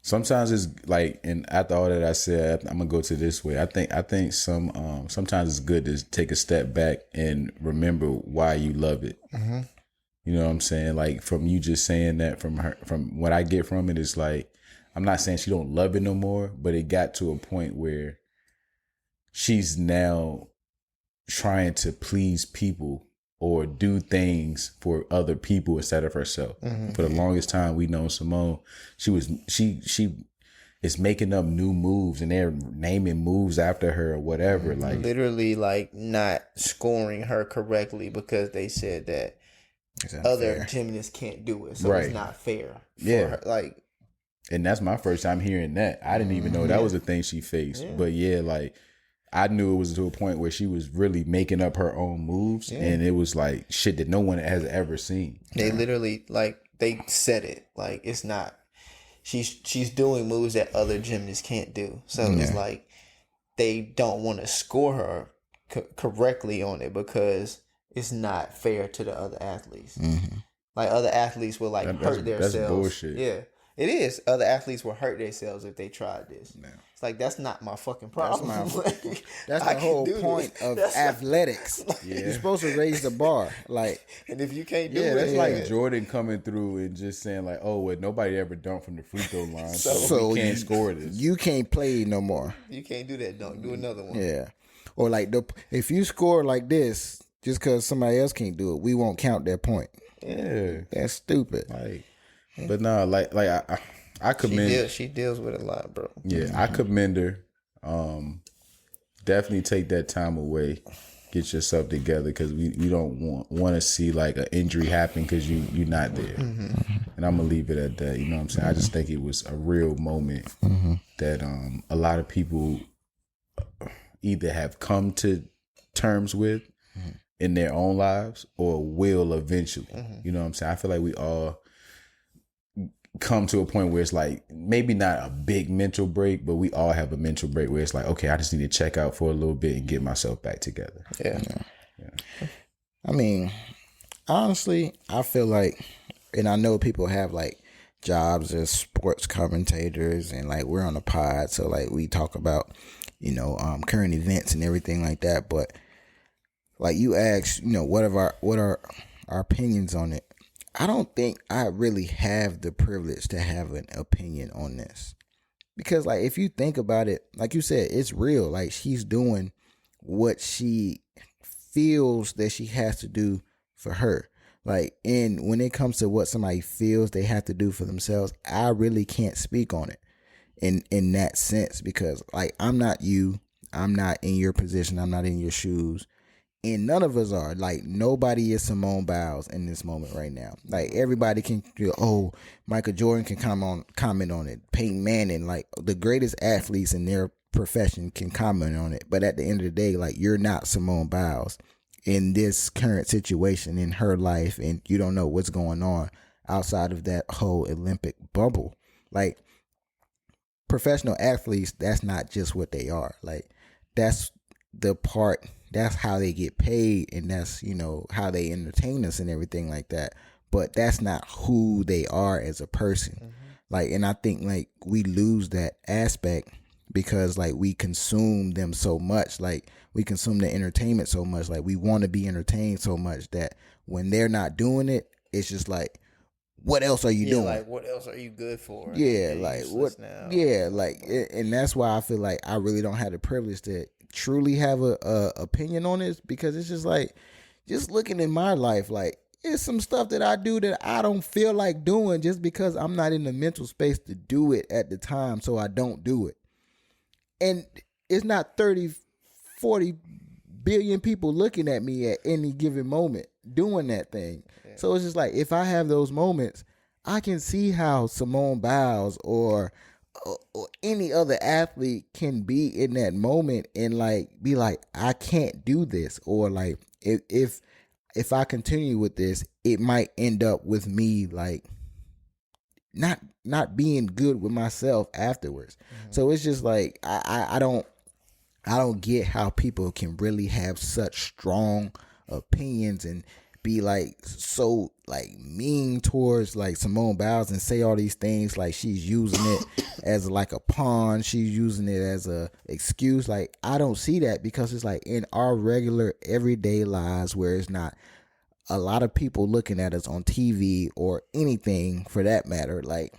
Sometimes it's like, and after all that I said, I'm gonna go to this way. I think sometimes it's good to take a step back and remember why you love it. You know what I'm saying? Like from you just saying that, from what I get from it is like, I'm not saying she don't love it no more, but it got to a point where she's now trying to please people or do things for other people instead of herself. For the longest time, we know Simone, she is making up new moves, and they're naming moves after her or whatever. Like literally like not scoring her correctly because they said that other gymnasts can't do it. So it's not fair for her. Like, and that's my first time hearing that. I didn't even know that was a thing she faced. But like, I knew it was to a point where she was really making up her own moves, and it was like shit that no one has ever seen. They literally like they said it like it's not. She's doing moves that other gymnasts can't do. So it's like they don't want to score her correctly on it because it's not fair to the other athletes. Like other athletes will like hurt themselves. That's bullshit. Yeah. It is. Other athletes will hurt themselves if they tried this. No. It's like, that's not my fucking problem. That's the whole point of athletics. You're supposed to raise the bar. Like, and if you can't do it, that's like Jordan coming through and just saying like, "Oh, well, nobody ever dunked from the free throw line, so we can't score this. You can't play no more. You can't do that dunk. Do another one." Yeah, or like if you score like this, just because somebody else can't do it, we won't count that point. Yeah, that's stupid. Like. But no, like I commend. She deals with a lot, bro. Yeah, I commend her. Definitely take that time away, get yourself together, because we don't want to see like an injury happen because you're not there. And I'm gonna leave it at that. You know what I'm saying? I just think it was a real moment that a lot of people either have come to terms with in their own lives or will eventually. You know what I'm saying? I feel like we all come to a point where it's like maybe not a big mental break, but we all have a mental break where it's like, okay, I just need to check out for a little bit and get myself back together. Yeah. I mean, honestly, I feel like, and I know people have like jobs as sports commentators, and like we're on a pod, so like we talk about, you know, current events and everything like that. But like you asked, you know, what are our opinions on it? I don't think I really have the privilege to have an opinion on this, because like if you think about it, like you said, it's real. Like she's doing what she feels that she has to do for her. Like, and when it comes to what somebody feels they have to do for themselves, I really can't speak on it in that sense, because like I'm not you, I'm not in your position, I'm not in your shoes. And none of us are. Like, nobody is Simone Biles in this moment right now. Like, everybody can, Michael Jordan can comment on it. Peyton Manning, like, the greatest athletes in their profession can comment on it. But at the end of the day, like, you're not Simone Biles in this current situation in her life, and you don't know what's going on outside of that whole Olympic bubble. Like, professional athletes, that's not just what they are. Like, that's the part, that's how they get paid, and that's, you know, how they entertain us and everything like that. But that's not who they are as a person. Like, and I think, like, we lose that aspect because, like, we consume them so much. Like, we consume the entertainment so much. Like, we want to be entertained so much that when they're not doing it, it's just like, what else are you doing? Like, what else are you good for? Yeah, like, what? Now. Yeah, like, and that's why I feel like I really don't have the privilege to truly have a opinion on this, because it's just like, just looking in my life, like, it's some stuff that I do that I don't feel like doing just because I'm not in the mental space to do it at the time, so I don't do it. And it's not 30, 40 billion people looking at me at any given moment doing that thing. Yeah. So it's just like, if I have those moments, I can see how Simone Biles or any other athlete can be in that moment and, like, be like, I can't do this. Or, like, if I continue with this, it might end up with me, like, not being good with myself afterwards. So it's just like, I don't get how people can really have such strong opinions and be, like, so, like, mean towards, like, Simone Biles and say all these things like she's using it as, like, a pawn. She's using it as a excuse. Like, I don't see that, because it's like, in our regular everyday lives where it's not a lot of people looking at us on TV or anything for that matter, like,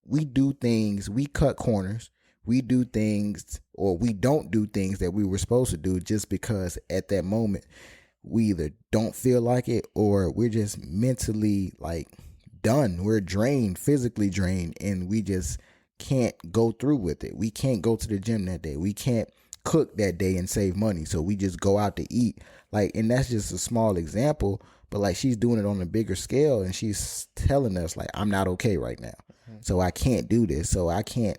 we do things, we cut corners, we do things, or we don't do things that we were supposed to do just because at that moment we either don't feel like it, or we're just mentally, like, done. We're drained, physically drained, and we just can't go through with it. We can't go to the gym that day. We can't cook that day and save money, so we just go out to eat. Like, and that's just a small example, but, like, she's doing it on a bigger scale, and she's telling us, like, I'm not okay right now, so I can't do this. So I can't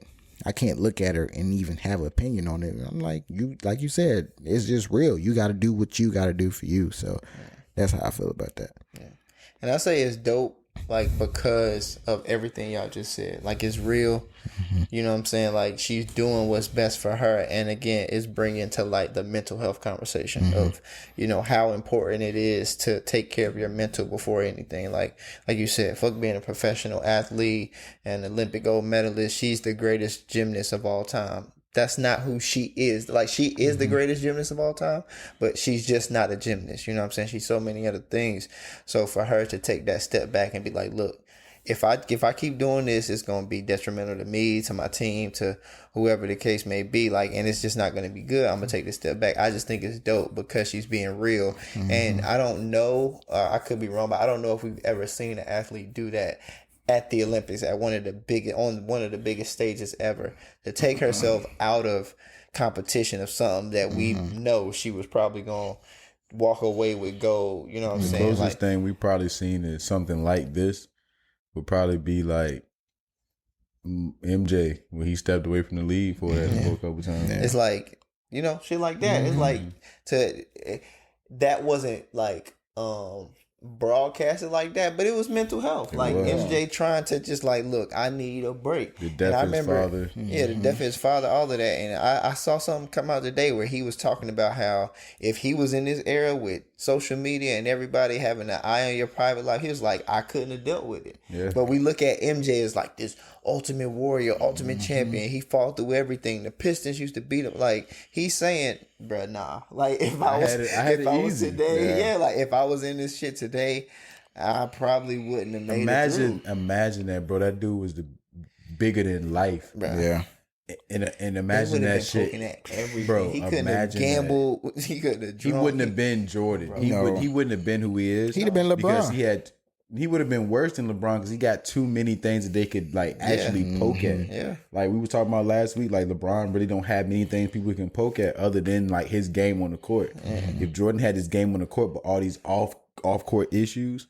look at her and even have an opinion on it. I'm like, like you said, it's just real. You got to do what you got to do for you. So that's how I feel about that. Yeah. And I say it's dope, like, because of everything y'all just said. Like, it's real. You know what I'm saying? Like, she's doing what's best for her. And again, it's bringing to light the mental health conversation of, you know, how important it is to take care of your mental before anything. Like you said, fuck being a professional athlete and Olympic gold medalist. She's the greatest gymnast of all time. That's not who she is. Like, she is the greatest gymnast of all time, but she's just not a gymnast. You know what I'm saying? She's so many other things. So for her to take that step back and be like, look, if I keep doing this, it's going to be detrimental to me, to my team, to whoever the case may be. Like, and it's just not going to be good. I'm going to take this step back. I just think it's dope because she's being real. And I don't know, I could be wrong, but I don't know if we've ever seen an athlete do that at the Olympics, at one of the biggest stages ever, to take herself out of competition of something that we know she was probably going to walk away with gold. You know what I'm saying? The closest thing we probably seen is something like this would probably be like MJ when he stepped away from the league for a couple times. It's like, you know, shit like that. It's like that wasn't like broadcasted like that, but it was mental health. Like MJ trying to just like, look, I need a break. The death of his father. Yeah, the death of his father, all of that. And I saw something come out today where he was talking about how if he was in this era with social media and everybody having an eye on your private life, he was like, I couldn't have dealt with it. Yeah. But we look at MJ as like this ultimate warrior, ultimate champion. He fought through everything. The Pistons used to beat him. Like, he's saying, bruh, nah. Like, if I was today, like if I was in this shit today, I probably wouldn't have made it through. Imagine that, bro. That dude was bigger than life. Bruh. Yeah. And imagine that shit, bro. He couldn't have gambled. He couldn't have drunk. He wouldn't have been Jordan. He wouldn't have been who he is. He'd have been LeBron because he would have been worse than LeBron because he got too many things that they could like actually poke at. Yeah, like we were talking about last week. Like LeBron really don't have many things people can poke at other than like his game on the court. If Jordan had his game on the court, but all these off court issues,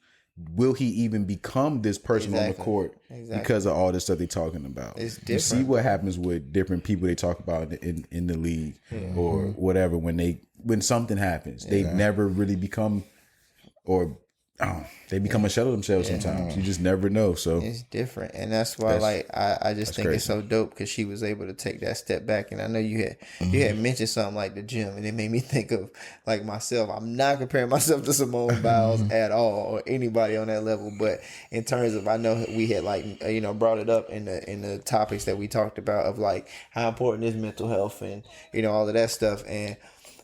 will he even become this person on the court because of all this stuff they're talking about? It's different. You see what happens with different people they talk about in the league or whatever when something happens. They never really become they become a shell of themselves sometimes. You just never know. So it's different, and that's why I just think it's so dope because she was able to take that step back. And I know you had mentioned something like the gym, and it made me think of like myself. I'm not comparing myself to Simone Biles at all or anybody on that level, but in terms of I know we had brought it up in the topics that we talked about of like how important is mental health and all of that stuff, and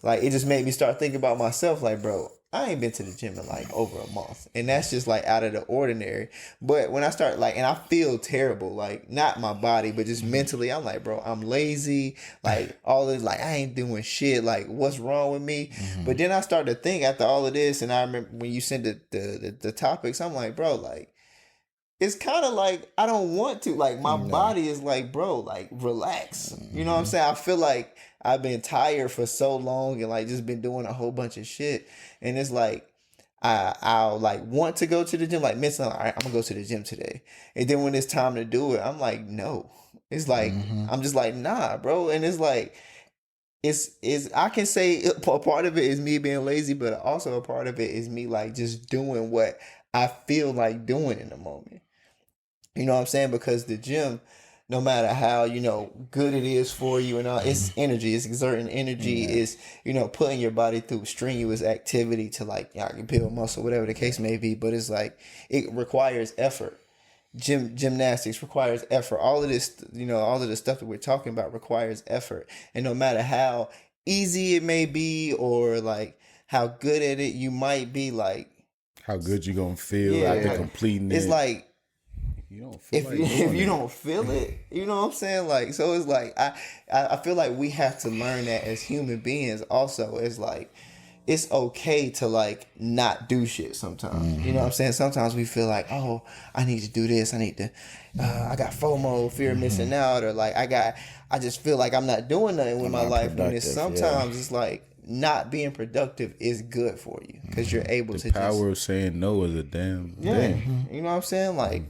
like it just made me start thinking about myself like, bro, I ain't been to the gym in like over a month, and that's just like out of the ordinary. But when I start and I feel terrible, like not my body, but just mentally, I'm like, bro, I'm lazy. Like all this, like I ain't doing shit. Like what's wrong with me? But then I start to think after all of this, and I remember when you sent the topics, I'm like, bro, like it's kind of like I don't want to. Like my body is like, bro, like relax. You know what I'm saying? I feel like I've been tired for so long and like just been doing a whole bunch of shit. And it's like I'll like want to go to the gym, like mentally, all right, I'm gonna go to the gym today. And then when it's time to do it, I'm like, no. It's like I'm just like, nah, bro. And it's like it's I can say a part of it is me being lazy, but also a part of it is me like just doing what I feel like doing in the moment. You know what I'm saying? Because the gym, no matter how, good it is for you and all, it's energy. It's exerting energy. It's, putting your body through strenuous activity to like, build muscle, whatever the case may be. But it's like, it requires effort. Gymnastics requires effort. All of this, all of the stuff that we're talking about requires effort. And no matter how easy it may be or like how good at it you might be, like. How good you going to feel after completing it. It's like, you don't feel if you don't feel it, you know what I'm saying? Like, so it's like, I feel like we have to learn that as human beings also. It's like, it's okay to like not do shit sometimes. You know what I'm saying? Sometimes we feel like, oh, I need to do this. I need to, I got FOMO, fear of missing out. Or like, I just feel like I'm not doing nothing with my life. When it's sometimes it's like, not being productive is good for you because you're able to power of saying no is a damn thing. You know what I'm saying? Like,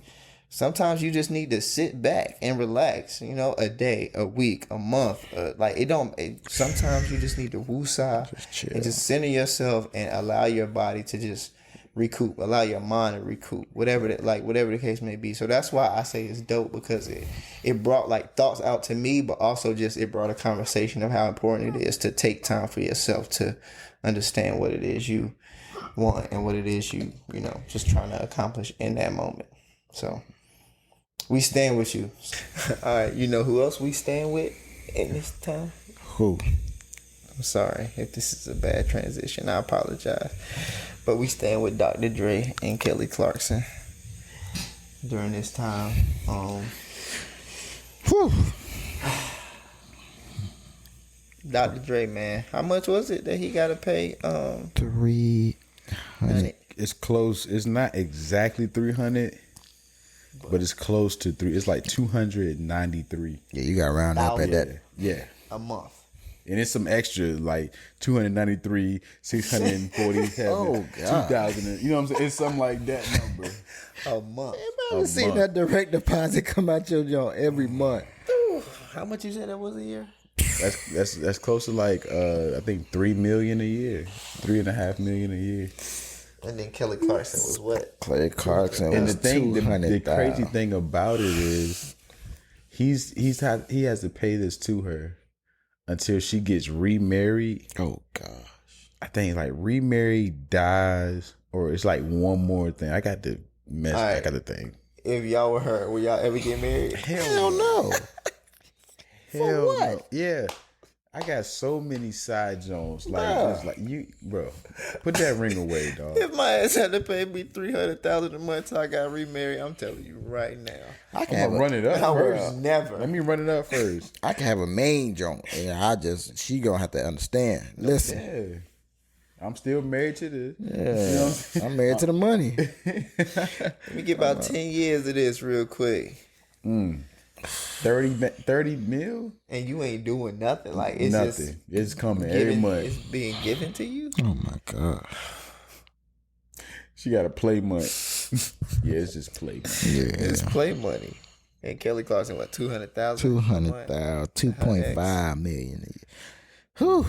sometimes you just need to sit back and relax, a day, a week, a month. Sometimes you just need to woosah and just center yourself and allow your body to just recoup, allow your mind to recoup, whatever the case may be. So that's why I say it's dope because it brought like thoughts out to me, but also just it brought a conversation of how important it is to take time for yourself to understand what it is you want and what it is you just trying to accomplish in that moment. So we stand with you. All right, you know who else we stand with in this time? Who? I'm sorry if this is a bad transition. I apologize. But we stand with Dr. Dre and Kelly Clarkson during this time. Dr. Dre, man, how much was it that he got to pay? $300. It's close. It's not exactly 300. But it's close to 3. It's like 293. Yeah, you got to round up at that. Yeah. A month. And it's some extra, like 293, 647, oh, God. 2,000. You know what I'm saying? It's something like that number. A month. I've seen that direct deposit come out your joint every month. Ooh, how much you said that was a year? That's close to like I think $3 million a year, $3.5 million a year. And then Kelly Clarkson was what? Kelly Clarkson and was the crazy thing about it is he has to pay this to her until she gets remarried. Oh gosh. I think like remarried, dies, or it's like one more thing. I got to mess. Right. I got to think. If y'all were her, will y'all ever get married? Hell no. For what? No. Yeah. I got so many side Jones. Like, it's like you, bro. Put that ring away, dog. If my ass had to pay me $300,000 a month till I got remarried, I'm telling you right now. I'm gonna run it up first. Never. Let me run it up first. I can have a main joint, and she gonna have to understand. Listen, yeah. I'm still married to this. Yeah, I'm married to the money. Let me get about 10 years of this real quick. 30 mil, and you ain't doing nothing. Like it's nothing. It's coming every month. It's being given to you. Oh my god! She got to play money. Yeah, it's just play money. Yeah. It's play money. And Kelly Clarkson, what, 200,000? 200,000, 2.5 million. Whew.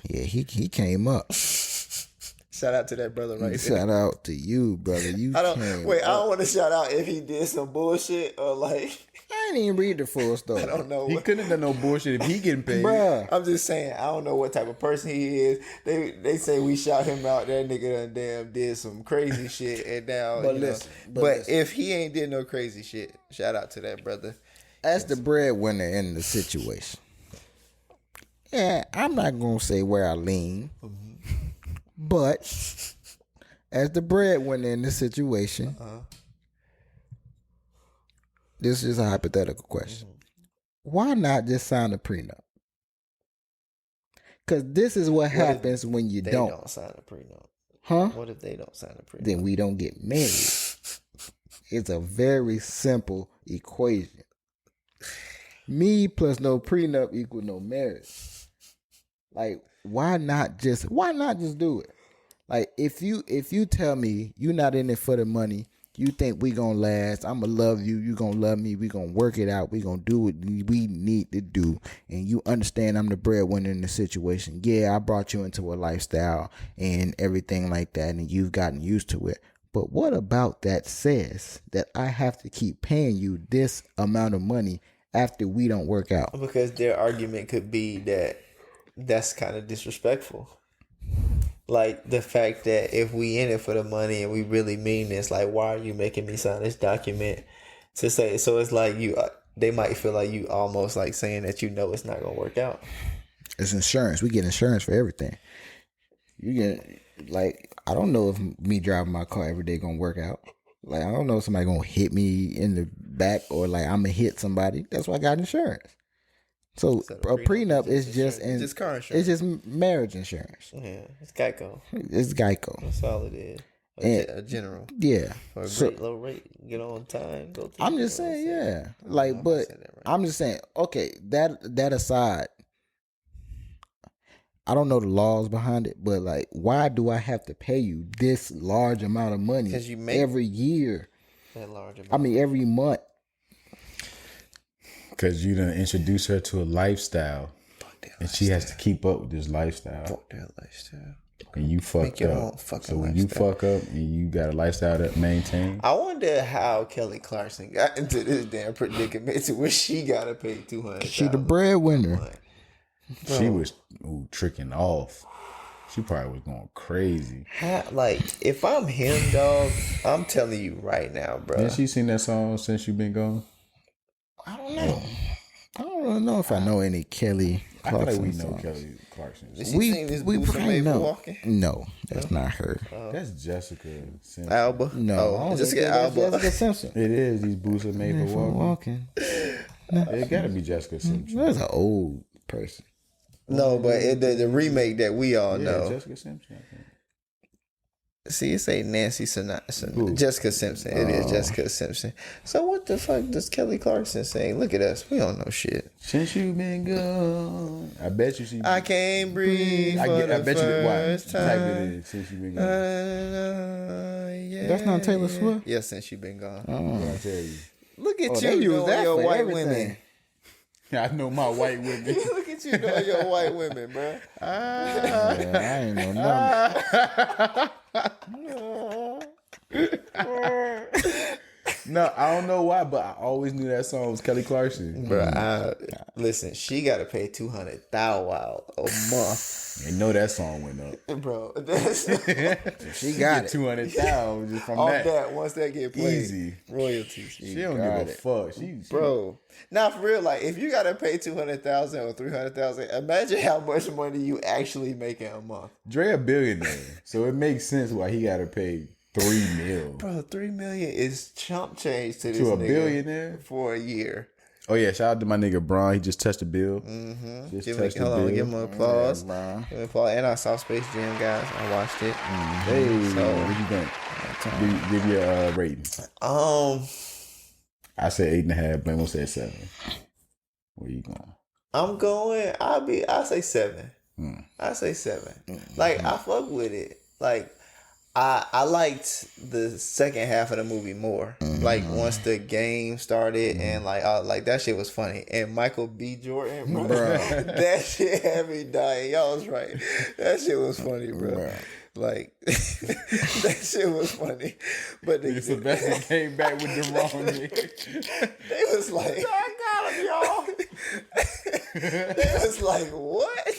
Yeah, he came up. Shout out to that brother right there. Shout out to you, brother. I don't want to shout out if he did some bullshit or like. I didn't even read the full story. I don't know. He couldn't have done no bullshit if he getting paid. Bruh. I'm just saying, I don't know what type of person he is. They say we shout him out. That nigga done damn did some crazy shit, and now. But you know, listen, if he ain't did no crazy shit, shout out to that brother. As the breadwinner in the situation, yeah, I'm not gonna say where I lean, but as the breadwinner in the situation, this is a hypothetical question. Why not just sign a prenup? Because this is what happens when you They don't. don't sign a prenup. Huh? What if they don't sign a prenup? Then we don't get married. It's a very simple equation. Me plus no prenup equal no marriage. Like, why not just do it? Like, if you tell me you're not in it for the money, you think we gonna last, I'ma love you, you gonna love me, we gonna work it out, we gonna do what we need to do, and you understand I'm the breadwinner in the situation. Yeah, I brought you into a lifestyle and everything like that, and you've gotten used to it. But what about that says that I have to keep paying you this amount of money after we don't work out? Because their argument could be that that's kind of disrespectful. Like the fact that if we in it for the money and we really mean this, like, why are you making me sign this document to say? So it's like they might feel like you almost like saying that it's not gonna work out. It's insurance. We get insurance for everything. You get, like, I don't know if me driving my car every day gonna work out. Like, I don't know if somebody gonna hit me in the back or like I'm gonna hit somebody. That's why I got insurance. So a prenup is just car insurance. It's just marriage insurance. Yeah, it's Geico. It's Geico. That's all it is. A general. Yeah. For a great low rate, get on time. Go through. I'm just saying, yeah. Like, but I'm just saying, okay, that aside, I don't know the laws behind it, but like, why do I have to pay you this large amount of money every year? That large amount. I mean, every month. Because you done introduce her to a lifestyle, and she has to keep up with this lifestyle. Fuck that lifestyle. And you fucked up. So when you fuck up and you got a lifestyle to maintain. I wonder how Kelly Clarkson got into this damn predicament to where she got to pay $200,000. She the breadwinner. She was tricking off. She probably was going crazy. Like, if I'm him, dog, I'm telling you right now, bro. Has she seen that song Since You Been Gone? I don't know. I don't really know if I know any Kelly Clarkson I feel like we know songs. Kelly Clarkson. Did she sing this we Boots probably Made for know. Walking? No, that's not her. That's Jessica Simpson. Alba? No, Jessica Alba. Jessica Simpson. It is. These boots are made for walking. It gotta be Jessica Simpson. That's an old person. No, but the remake that we all know. Jessica Simpson, I think. See, it say Nancy Sinatra. Jessica Simpson. It is Jessica Simpson. So what the fuck does Kelly Clarkson say? Look at us. We don't know shit. Since you been gone. I bet you she. I can't breathe I for the bet first you. Why? Type it time. in. Since you been gone. Yeah. That's not Taylor Swift? Yes, Since You Been Gone. I tell you. Look at they you use knowing that your for white everything. women. I know my white women. Look at you knowing your white women, bro. Yeah, I ain't know nothing. No, I don't know why, but I always knew that song was Kelly Clarkson. Bro, listen, she got to pay $200,000 a month. You know that song went up. Bro, that's She got it. 200,000 just from off that. that. Once that get played, Easy. royalties. She don't give a fuck. She Bro, now for real, like if you gotta pay $200,000 or $300,000, imagine how much money you actually making a month. Dre a billionaire, so it makes sense why he got to pay $3 million Bro, $3 million is chump change to this to a nigga billionaire for a year. Oh yeah, shout out to my nigga Braun. He just touched the bill. Just touched the bill. Give him an applause. Yeah, Give him applause. And I saw Space Jam, guys. I watched it. Hey, So- what you think? Give your rating. I said 8.5. Blamo said 7. Where you going? I'm going. I say 7. I say 7. Like I fuck with it. Like I liked the second half of the movie more. Like once the game started and like that shit was funny. And Michael B. Jordan, bro, that shit had me dying. Y'all was right. That shit was funny, bro. Like that shit was funny. But the Sylvester came back with the wrong nigga. They was like, I got him, y'all. They was like, what?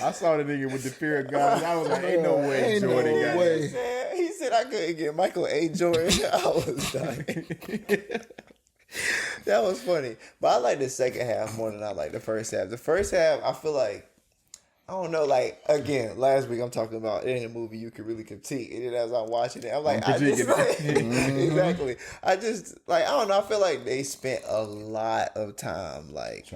I saw the nigga with the fear of God. I was like, ain't no way Jordan got it. Man, he said I couldn't get Michael A. Jordan. I was dying. That was funny. But I like the second half more than I like the first half. The first half, I feel like, I don't know, like, again, last week I'm talking about it ain't a movie you can really critique. And then as I'm watching it, I'm like, exactly. I just, like, I don't know, I feel like they spent a lot of time, like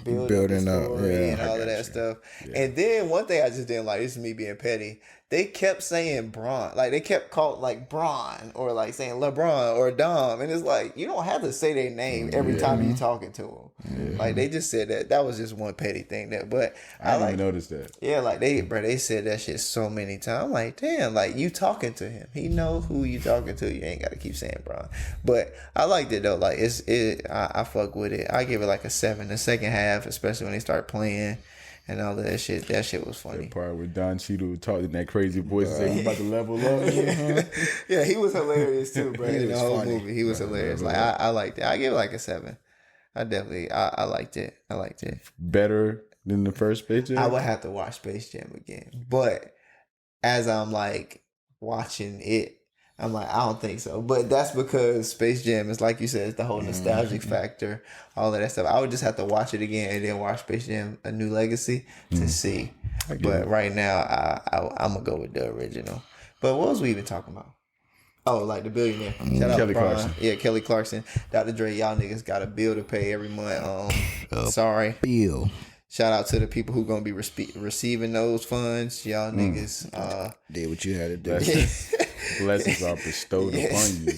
building the story and all of that stuff. Yeah. And then one thing I just didn't like, this is me being petty, they kept saying Bron. Like, they kept calling, like, Bron, or, like, saying LeBron or Dom. And it's like, you don't have to say their name every time you're talking to them. Yeah. Like, they just said that. That was just one petty thing there. But I didn't even notice that. Yeah, like, they said that shit so many times. I'm like, damn, like, you talking to him. He know who you talking to. You ain't got to keep saying Bron. But I liked it, though. Like, I fuck with it. I give it, like, a 7. The second half, especially when they start playing and all that shit was funny. That part with Don Cheadle talking in that crazy voice saying he about to level up. Yeah, he was hilarious too, bro. In the whole movie, he was hilarious. Like I liked it. I give it like a 7. I definitely I liked it. I liked it. Better than the first Space Jam? I would have to watch Space Jam again. But as I'm like watching it, I'm like, I don't think so. But that's because Space Jam is, like you said, it's the whole nostalgic factor, all of that stuff. I would just have to watch it again and then watch Space Jam: A New Legacy to see. But right now, I'm going to go with the original. But what was we even talking about? Oh, like the billionaire. Shout out Kelly Clarkson. Yeah, Kelly Clarkson. Dr. Dre, y'all niggas got a bill to pay every month. Sorry. Bill. Shout out to the people who going to be receiving those funds. Y'all niggas. Did what you had to do. Blessings are bestowed upon you.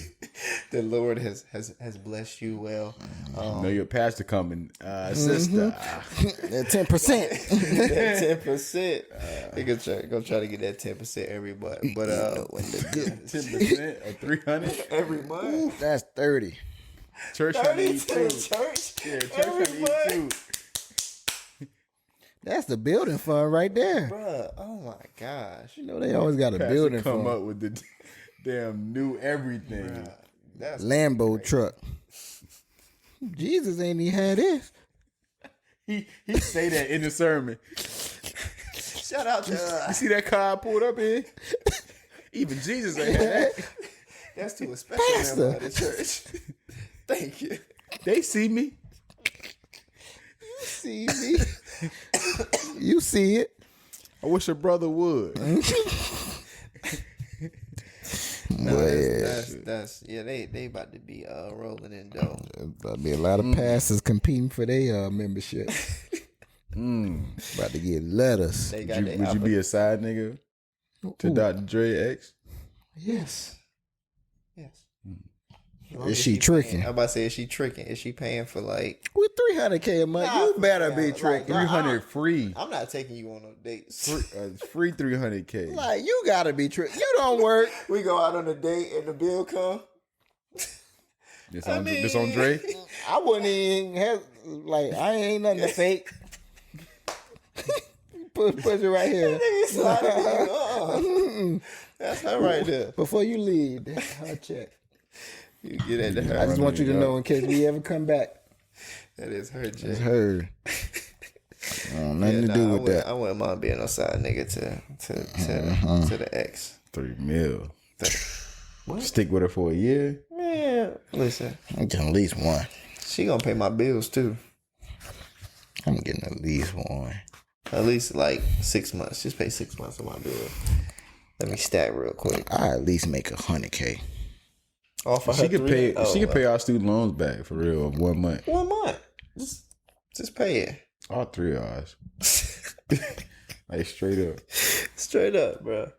The Lord has blessed you well. Know your pastor coming, sister. That 10%. That 10%. You go try to get that 10% every month. But 10% or 300 every month. That's 30. Church 30 to to church. Yeah, church to eat too. That's the building fund right there. Bruh, oh my gosh. You know they always got a Pastor building come fund. up with the damn new everything. Bruh, that's Lambo crazy. truck. Jesus ain't even had this. He say that in the sermon. Shout out to You see that car I pulled up in? Even Jesus ain't had that. that's to a special member of the church. Thank you. They see me. See me? You see it. I wish a brother would. That's they about to be rolling in dough. There'll be a lot of pastors competing for their membership. About to get letters. Would you be a side nigga to Dr. Dre X? Yes. Is she tricking? I'm about to say, is she tricking? Is she paying for like With $300K a month, you better be tricking. 300 free. I'm not taking you on no dates. Free 300K. Like, you gotta be tricking. You don't work. We go out on a date and the bill come. This on Dre? I wouldn't even have, like, I ain't nothing to fake. Put it right here. That's her right there. Before you leave, I'll check. You get at her. I just want you to know in case we ever come back. That is her, Jay. It's her. Nothing to do with that. I wouldn't mind being a side nigga to the ex. $3 million. What? Stick with her for a year? Man, listen. I'm getting at least one. She gonna pay my bills too. I'm getting at least one. At least like 6 months. Just pay 6 months of my bill. Let me stack real quick. I at least make $100K. She could pay. She could pay our student loans back for real. 1 month. 1 month. Just pay it. All 3 of ours. Like straight up. Straight up, bro.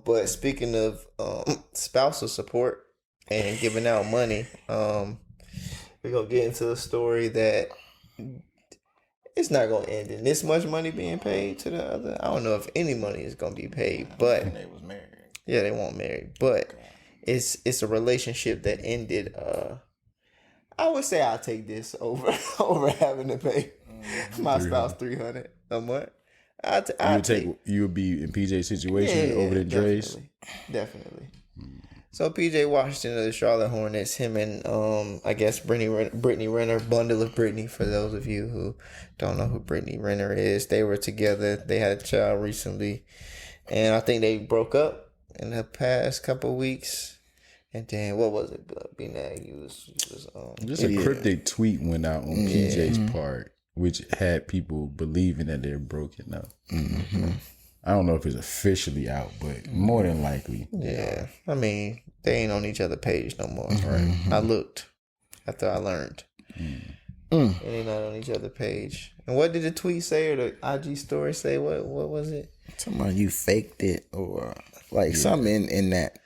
But speaking of spousal support and giving out money, we're gonna get into a story that it's not gonna end in this much money being paid to the other. I don't know if any money is gonna be paid, but They was married. yeah, they weren't married. But it's a relationship that ended. I would say I'll take this over having to pay my spouse $300 a month. You would be in PJ's situation over the Dre's. Definitely. So PJ Washington of the Charlotte Hornets, him and I guess Brittany Renner, bundle of Brittany. For those of you who don't know who Brittany Renner is, they were together. They had a child recently, and I think they broke up in the past couple of weeks. And then what was it? B-Nag, Just a cryptic tweet went out on PJ's part, which had people believing that they're broken up. Mm-hmm. I don't know if it's officially out, but more than likely. Yeah. I mean, they ain't on each other's page no more, right? I looked after I learned. They not on each other's page. And what did the tweet say or the IG story say? What was it? Somebody you faked it or like something in that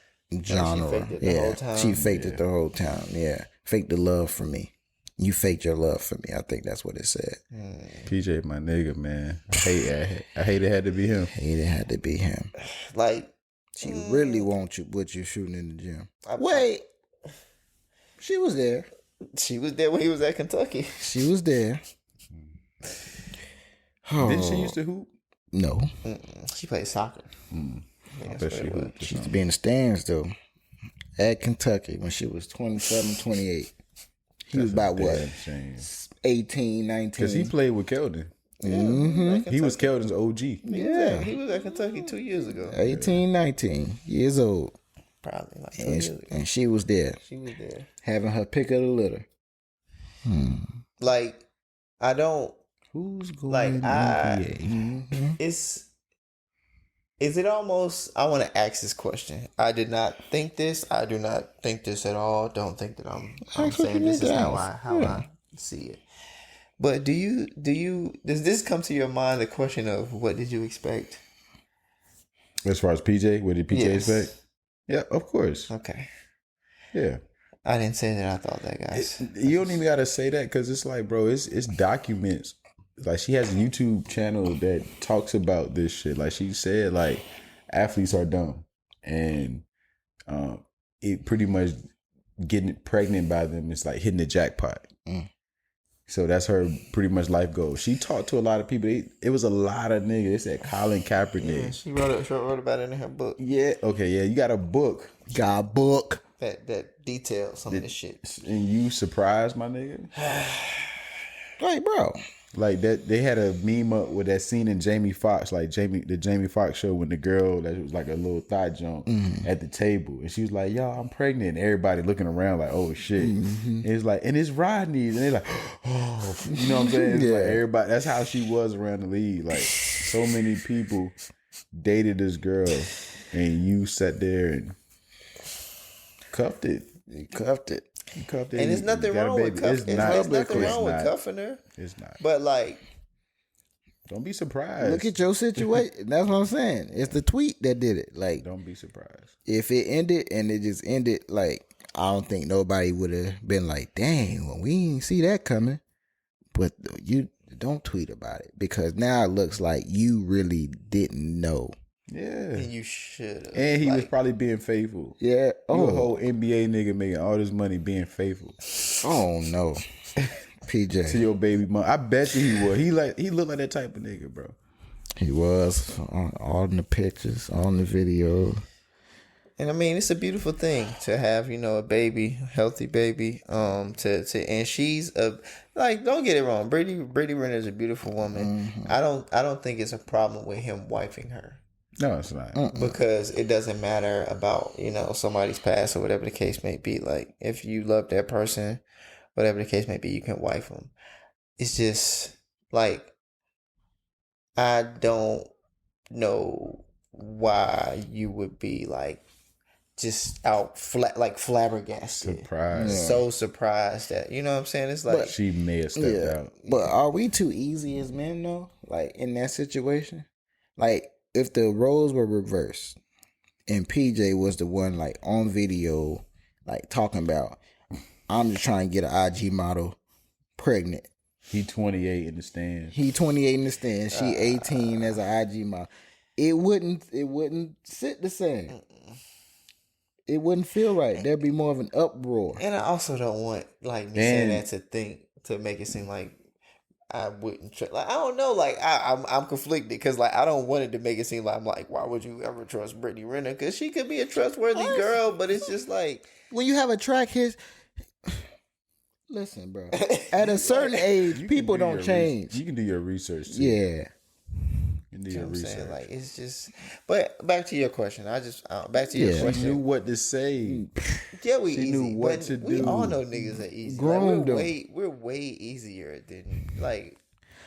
genre. She faked it the whole time. She faked it the whole time. Yeah. Faked the love for me. You faked your love for me. I think that's what it said. PJ, my nigga, man. I hate it had to be him. It had to be him. Like, she really wants you what you shooting in the gym. Wait. She was there. She was there when he was at Kentucky. She was there. Didn't she used to hoop? No. She played soccer. I bet she hooped. She used to be in the stands, though. At Kentucky when she was 27, 28. He was about what? 18, 19. Because he played with Keldon. Mm-hmm. He was Keldon's OG. He was at Kentucky 2 years ago. 18, 19 years old. Probably like 2 years ago. And she was there. She was there. Having her pick of the litter. Like, I don't. Who's going Like, NBA? Is it almost, I want to ask this question. I did not think this. I do not think this at all. Don't think that I'm saying this is how I see it. But does this come to your mind, the question of what did you expect? As far as PJ, what did PJ expect? Yeah, of course. Okay. Yeah. I didn't say that I thought that, guys. You don't even got to say that because it's like, bro, it's documents. Like, she has a YouTube channel that talks about this shit. Like, she said, like, athletes are dumb. And it pretty much getting pregnant by them is like hitting the jackpot. So that's her pretty much life goal. She talked to a lot of people. It was a lot of niggas. They said Colin Kaepernick. Yeah, she wrote about it in her book. Yeah. Okay, yeah. You got a book. Got a book. That details some of this shit. And you surprised, my nigga? Like, bro. Like that, they had a meme up with that scene in Jamie Foxx, like the Jamie Foxx show when the girl that was like a little thigh jump at the table, and she was like, "Y'all, I'm pregnant." And everybody looking around like, "Oh shit!" And it's like, and it's Rodney's, and they're like, "Oh," you know what I'm saying? It's like everybody. That's how she was around the league. Like so many people dated this girl, and you sat there and cuffed it. You cuffed it. And there's nothing wrong with cuffing. There's nothing wrong with cuffing her. It's not. But like, don't be surprised. Look at your situation. That's what I'm saying. It's the tweet that did it. Like, don't be surprised. If it ended and it just ended, like, I don't think nobody would have been like, "Dang, well, we didn't see that coming." But you don't tweet about it because now it looks like you really didn't know. Yeah. And you should have. And he was probably being faithful. Yeah. You a whole NBA nigga making all this money being faithful. Oh no. PJ. To your baby mom. I bet you he was. He looked like that type of nigga, bro. He was on all the pictures, on the video. And I mean, it's a beautiful thing to have, a baby, healthy baby. And she's don't get it wrong. Brittany Renner is a beautiful woman. I don't think it's a problem with him wifing her. No, it's not. Because it doesn't matter about, somebody's past or whatever the case may be. Like, if you love that person, whatever the case may be, you can wife them. It's just, like, I don't know why you would be, like, just out flabbergasted. Surprised. So surprised that, you know what I'm saying? It's like. She may have stepped out. But are we too easy as men, though? Like, in that situation? Like, if the roles were reversed and PJ was the one like on video, like talking about, I'm just trying to get an IG model pregnant He 28 in the stands. He 28 in the stands. She 18 as an IG model. It wouldn't sit the same. It wouldn't feel right. There'd be more of an uproar. And I also don't want like me saying that to make it seem like I wouldn't trust. Like I don't know. Like I'm conflicted because like I don't want it to make it seem like I'm like, why would you ever trust Brittany Renner? Because she could be a trustworthy girl, but it's just like when you have a track hit. Listen, bro. At a certain age, people don't change. You can do your research too. Yeah. You can do your research. Like it's just. But back to your question. Back to your question. She knew what to say. Yeah, we she easy. knew what to we do. all know niggas are easy. Grown like, we're way easier than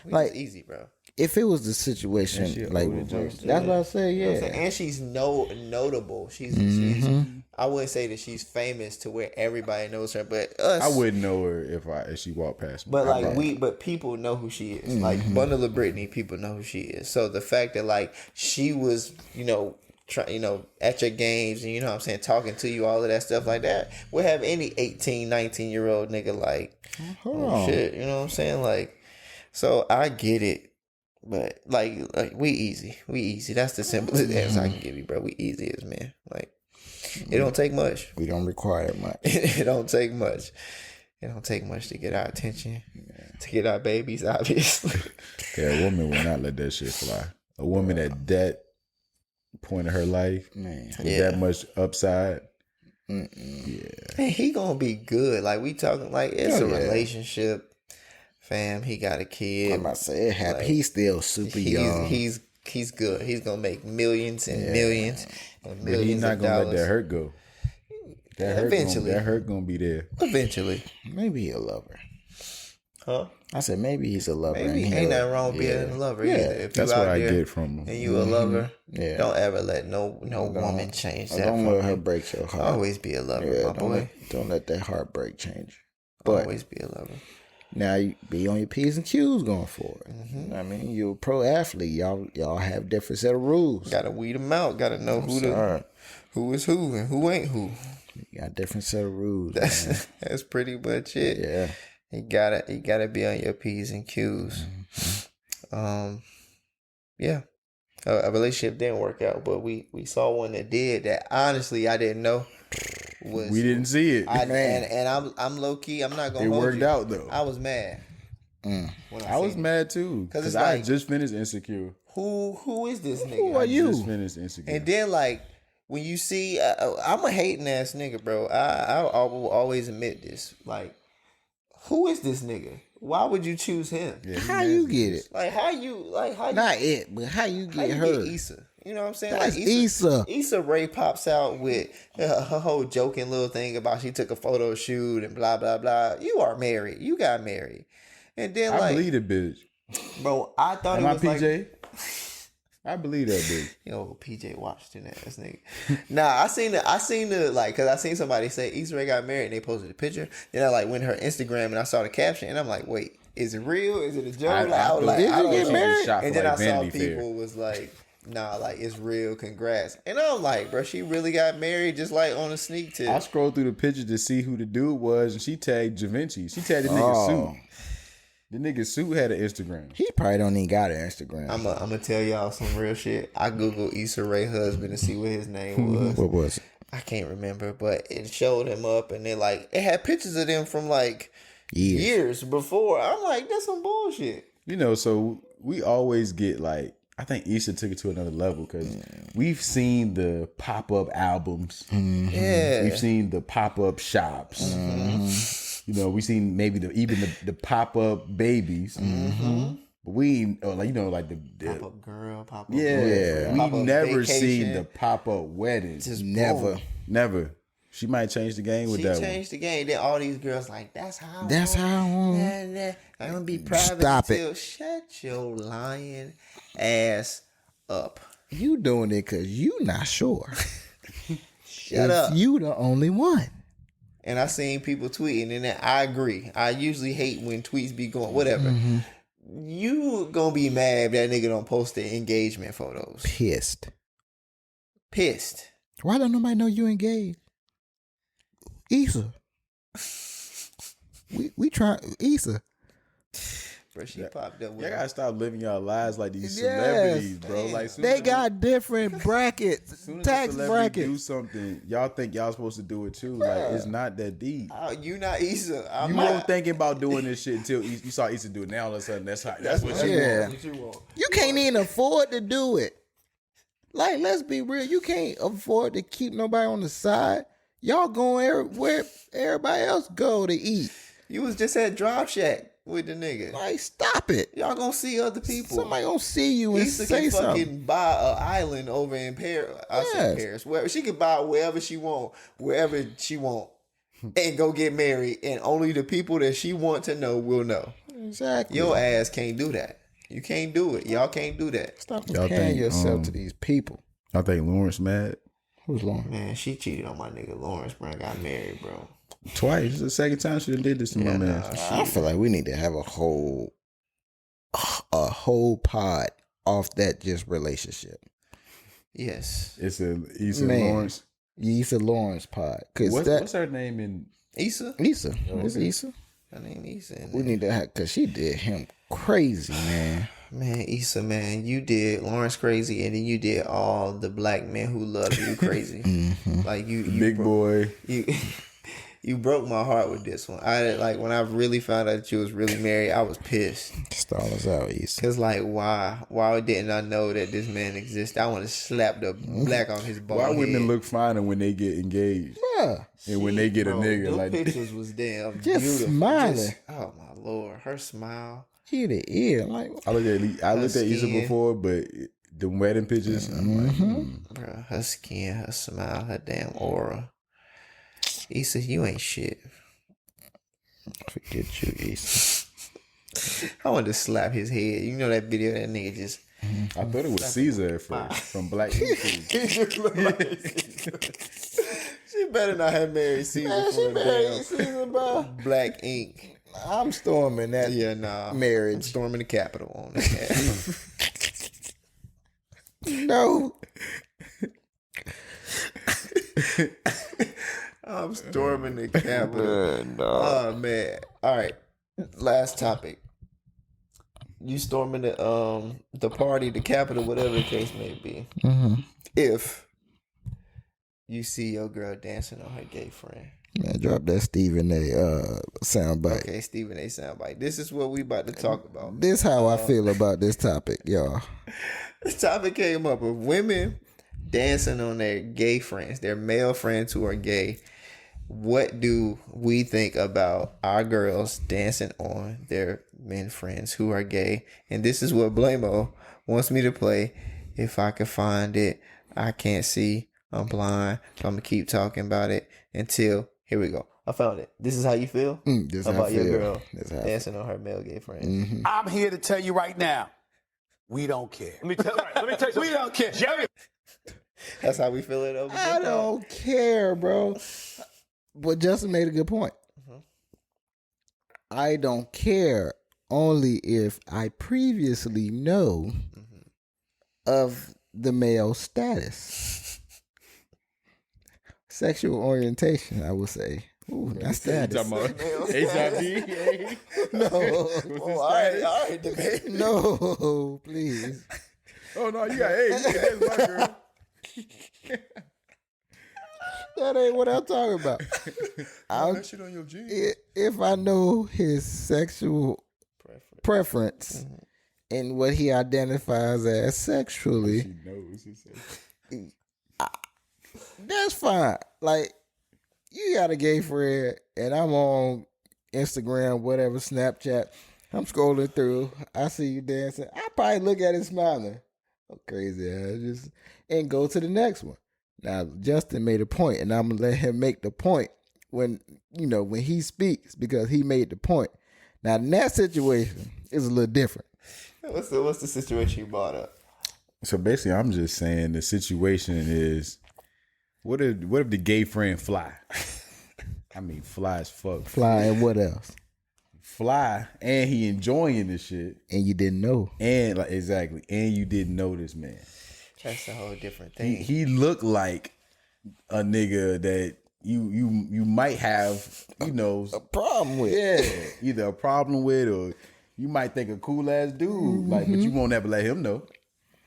we just easy, bro. If it was the situation like reverse, that's what I say. Yeah, and she's notable. She's I wouldn't say that she's famous to where everybody knows her, but us. I wouldn't know her if she walked past me. But but people know who she is. Like Bundle of Brittany, people know who she is. So the fact that like she was, at your games and you know what I'm saying, talking to you, all of that stuff like that, would have any 18, 19-year-old nigga like, shit, you know what I'm saying? Like, so I get it. But like we easy. That's the simplest answer I can give you, bro. We easy as man. Like it don't take much. We don't require that much. It don't take much. It don't take much to get our attention, to get our babies, obviously. Yeah, a woman will not let that shit fly. A woman at that point of her life, with that much upside. Yeah, and he gonna be good. Like we talking like it's a relationship. Fam, he got a kid. I'm about to say it happened. Like, he's still super young. He's good. He's gonna make millions and millions and millions. He's not gonna let that hurt go. Eventually, that hurt gonna be there. Eventually, maybe he'll love her. Huh? I said maybe he's a lover. Maybe ain't nothing wrong with being a lover either. If that's you what out I there get from him. And you a lover, don't ever let no woman change that. Don't let her break your heart. Always be a lover, my boy. Don't let that heartbreak change. But always be a lover. Now you be on your P's and Q's going forward. Mm-hmm. I mean, you're a pro athlete. Y'all have different set of rules. Gotta weed them out. Gotta know who is who and who ain't who. You got different set of rules. That's pretty much it. Yeah. You gotta be on your P's and Q's. Mm-hmm. A relationship didn't work out, but we saw one that did. That honestly I didn't know. We didn't see it. And I'm low key. I'm not gonna. It worked out though. I was mad. I was mad too because I just finished Insecure. Who is this nigga? Who are you? I just finished Insecure. And then like when you see, I'm a hating ass nigga, bro. I will always admit this. Like, who is this nigga? Why would you choose him? Yeah, how you get it? Like how you not it, but how you get her? Get Issa? You know what I'm saying? That's like Issa. Issa Rae pops out with her whole joking little thing about she took a photo shoot and blah blah blah. You are married. You got married, and then I believe it, bitch. Bro, I thought Am it was I PJ? like. I believe that bitch. Yo, PJ Washington ass nigga. Nah, I seen the like, cause I seen somebody say Issa Rae got married and they posted a picture. Then I like went to her Instagram and I saw the caption and I'm like, wait, is it real? Is it a joke? I don't get married. And then I saw people was like, nah, like it's real. Congrats. And I'm like, bro, she really got married just like on a sneak tip. I scrolled through the picture to see who the dude was, and she tagged Javinci. She tagged the nigga Suit. The nigga Suit had an Instagram. He probably don't even got an Instagram. I'm gonna tell y'all some real shit. I googled Issa Rae husband to see what his name was. What was it? I can't remember, but it showed him up, and it had pictures of them from like years before. I'm like, that's some bullshit. You know, so we always get like, I think Issa took it to another level because we've seen the pop-up albums. Mm-hmm. Yeah. We've seen the pop-up shops. Mm-hmm. You know, we've seen maybe the pop-up babies. Mm-hmm. But we like the pop-up girl, pop-up boy. Yeah. Pop-up We never vacation. seen the pop-up weddings. Just never. Never. She might change the game with that one. She changed the game. Then all these girls like, that's how I want. I'm gonna be private. Stop it. Shut your lying ass up. You doing it because you not sure. Shut up. You the only one. And I seen people tweeting, and then I agree. I usually hate when tweets be going, whatever. Mm-hmm. You gonna be mad if that nigga don't post the engagement photos. Pissed. Why don't nobody know you engaged? Issa. we try Issa. Bro, she popped up with Y'all him. gotta stop living y'all lives like these celebrities, bro. Like They got different brackets, as soon as tax a celebrity do brackets. something, y'all think y'all supposed to do it too. Like it's not that deep. You not Issa. You weren't thinking about doing this shit until you saw Issa do it. Now all of a sudden, that's what you want. What you want. You can't even afford to do it. Like, let's be real. You can't afford to keep nobody on the side. Y'all going where everybody else go to eat. You was just at Drop Shack with the nigga. Like, stop it. Y'all gonna see other people. Somebody gonna see you and Issa say can something. fucking buy an island over in Paris. I said Paris. Where she could buy wherever she want, and go get married. And only the people that she want to know will know. Exactly. Your ass can't do that. You can't do it. Y'all can't do that. Stop Y'all comparing think, yourself to these people. I think Lawrence mad Who's long? Man, she cheated on my nigga Lawrence, bro. Got married, bro. twice. It's the second time she done did this to my man. I feel like we need to have a whole pod off that just relationship. Yes. It's Issa Man. Lawrence. Issa Lawrence pod. Cause What's her name in? Issa? Issa. It's Issa. Her name Issa. We need to have, cause she did him crazy, man. Man, Issa, man, you did Lawrence crazy, and then you did all the black men who love you crazy. Like you Big boy. You broke my heart with this one. When I really found out that you was really married, I was pissed. Stall us out, Issa. Cause like, why didn't I know that this man exists? I want to slap the black on his bald Why head. women look finer when they get engaged? Yeah. And when they get a nigga them like pictures was damn Just beautiful. smiling. Oh my lord, her smile. Ear to ear. Like, I looked at Issa skin. before, but the wedding pictures, I'm like, Bruh, her skin, her smile, her damn aura. Issa, you ain't shit. forget you, Issa. I wanted to slap his head. You know that video that nigga just. I thought it was Caesar at first from Black Ink. She better not have married Caesar for a damn Caesar, bro. Black Ink. I'm storming that. Yeah, nah. Marriage. I'm storming the Capitol on that. No. I'm storming the Capitol. Oh man. All right. Last topic. You storming the party, the Capitol, whatever the case may be. If you see your girl dancing on her gay friend. Man, drop that Stephen A. Soundbite. Okay, Stephen A. soundbite. This is what we about to talk about. This how I feel about this topic, y'all. This topic came up of women dancing on their gay friends, their male friends who are gay. What do we think about our girls dancing on their men friends who are gay? And this is what Blamo wants me to play. If I can find it, I can't see. I'm blind. So I'm going to keep talking about it until... Here we go. I found it. This is how you feel This how I about your feel. girl This how I dancing on her male gay friend. I'm here to tell you right now, we don't care. Let me tell you something. We don't care. Jerry. That's how we feel it over I don't care, bro. But Justin made a good point. I don't care only if I previously know of the male status. Sexual orientation, I would say. Ooh, not status. HIV? No. All right, debate. No, please. Oh no, you got AIDS. That's my girl. That ain't what I'm talking about. That shit on your jeans. If I know his sexual preference and what he identifies as sexually, She knows. He said. that's fine. Like, you got a gay friend, and I'm on Instagram, whatever, Snapchat. I'm scrolling through. I see you dancing. I probably look at it smiling. Oh, crazy ass. And go to the next one. Now, Justin made a point, and I'm going to let him make the point when he speaks, because he made the point. Now, in that situation, it's a little different. What's the situation you brought up? So basically, I'm just saying the situation is, what if the gay friend fly? I mean, fly as fuck. Fly and what else? Fly, and he enjoying this shit. And you didn't know. And like exactly, and you didn't know this man. That's a whole different thing. He looked like a nigga that you might have, A problem with. yeah, either a problem with, or You might think a cool ass dude, like, but you won't ever let him know.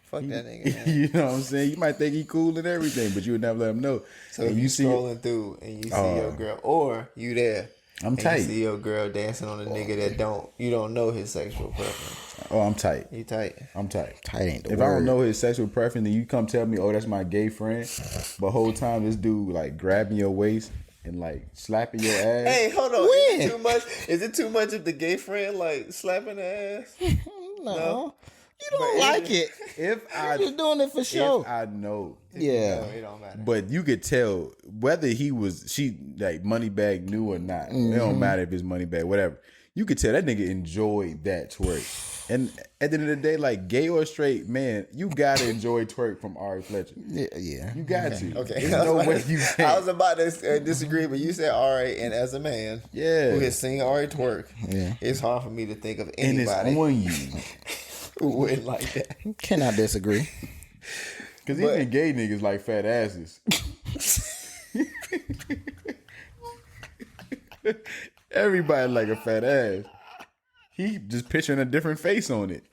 Fuck that nigga, man. You know what I'm saying? You might think he cool and everything, but you would never let him know. So if you scrolling through and you see your girl, or you there, I'm tight. You see your girl dancing on a nigga that you don't know his sexual preference. Oh, I'm tight. You tight? I'm tight. Tight ain't the If word. I don't know his sexual preference, then you come tell me, oh, that's my gay friend. But whole time this dude like grabbing your waist and like slapping your ass. Hey, hold on. When? Is it too much? Is it too much if the gay friend like slapping the ass? No. You don't like it. If You're just doing it for show. If I know. Yeah. No, it don't matter. But you could tell whether she like Moneybag knew or not. It don't matter if it's Moneybag, whatever. You could tell that nigga enjoyed that twerk. And at the end of the day, like gay or straight, man, you gotta enjoy twerk from Ari Fletcher. Yeah. You got to. Okay. There's no way you can't. I was about to disagree, but you said Ari, and as a man, Yeah. who has seen Ari twerk, Yeah. it's hard for me to think of And it's anybody on you. who wouldn't like that. Cannot disagree. Because even gay niggas like fat asses. Everybody like a fat ass. He just picturing a different face on it.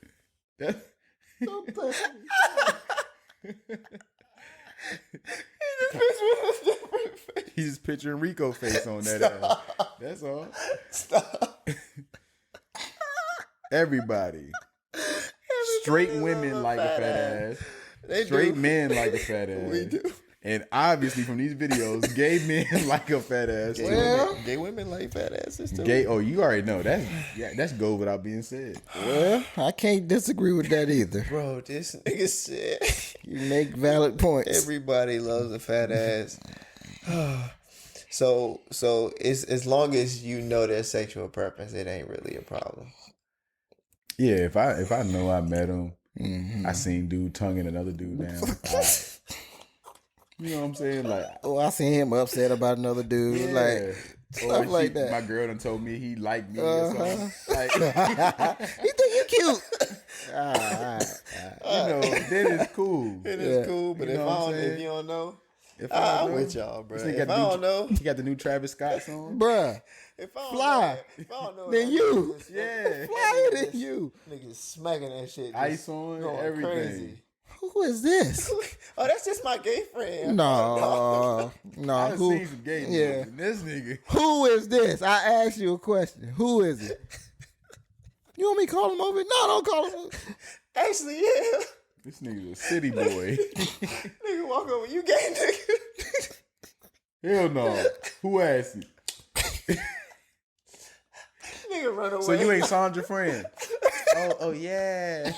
He's just picturing Rico face on that ass. That's all. Stop. Everybody. Straight women like a fat ass. They Straight do. men like a fat ass. We do. And obviously from these videos, gay men like a fat ass. too. Well, Gay women like fat asses too. Gay, oh, you already know that's go without being said. well, I can't disagree with that either. Bro, this nigga said You make valid points. everybody loves a fat ass. So it's as long as you know their sexual preference, it ain't really a problem. Yeah, if I know I met him, I seen dude tonguing another dude down. Alright. You know what I'm saying? Like, Oh, I seen him upset about another dude. yeah. Like stuff like that. My girl done told me he liked me or something. Like, He think you cute. you know, then it's cool. It is cool, but You if know what I'm if saying? you don't know, If I I'm know, with y'all, bro. this nigga If I got the don't know, he got the new Travis Scott song. Bruh. if I don't Fly. know, if I don't know, Then you. Yeah. Flyer than you. niggas smacking that shit, just Ice on, going everything. crazy. Who is this? Oh, that's just my gay friend. No. I No. done Who? seen some gay Yeah. niggas. And this nigga. Who is this? I asked you a question. Who is it? You want me to call him over? No, don't call him over. Actually, yeah. This nigga's a city boy. Nigga walk over, you gay nigga. Hell no. Who asked you? Nigga run away. So you ain't Sandra friend? Oh yeah.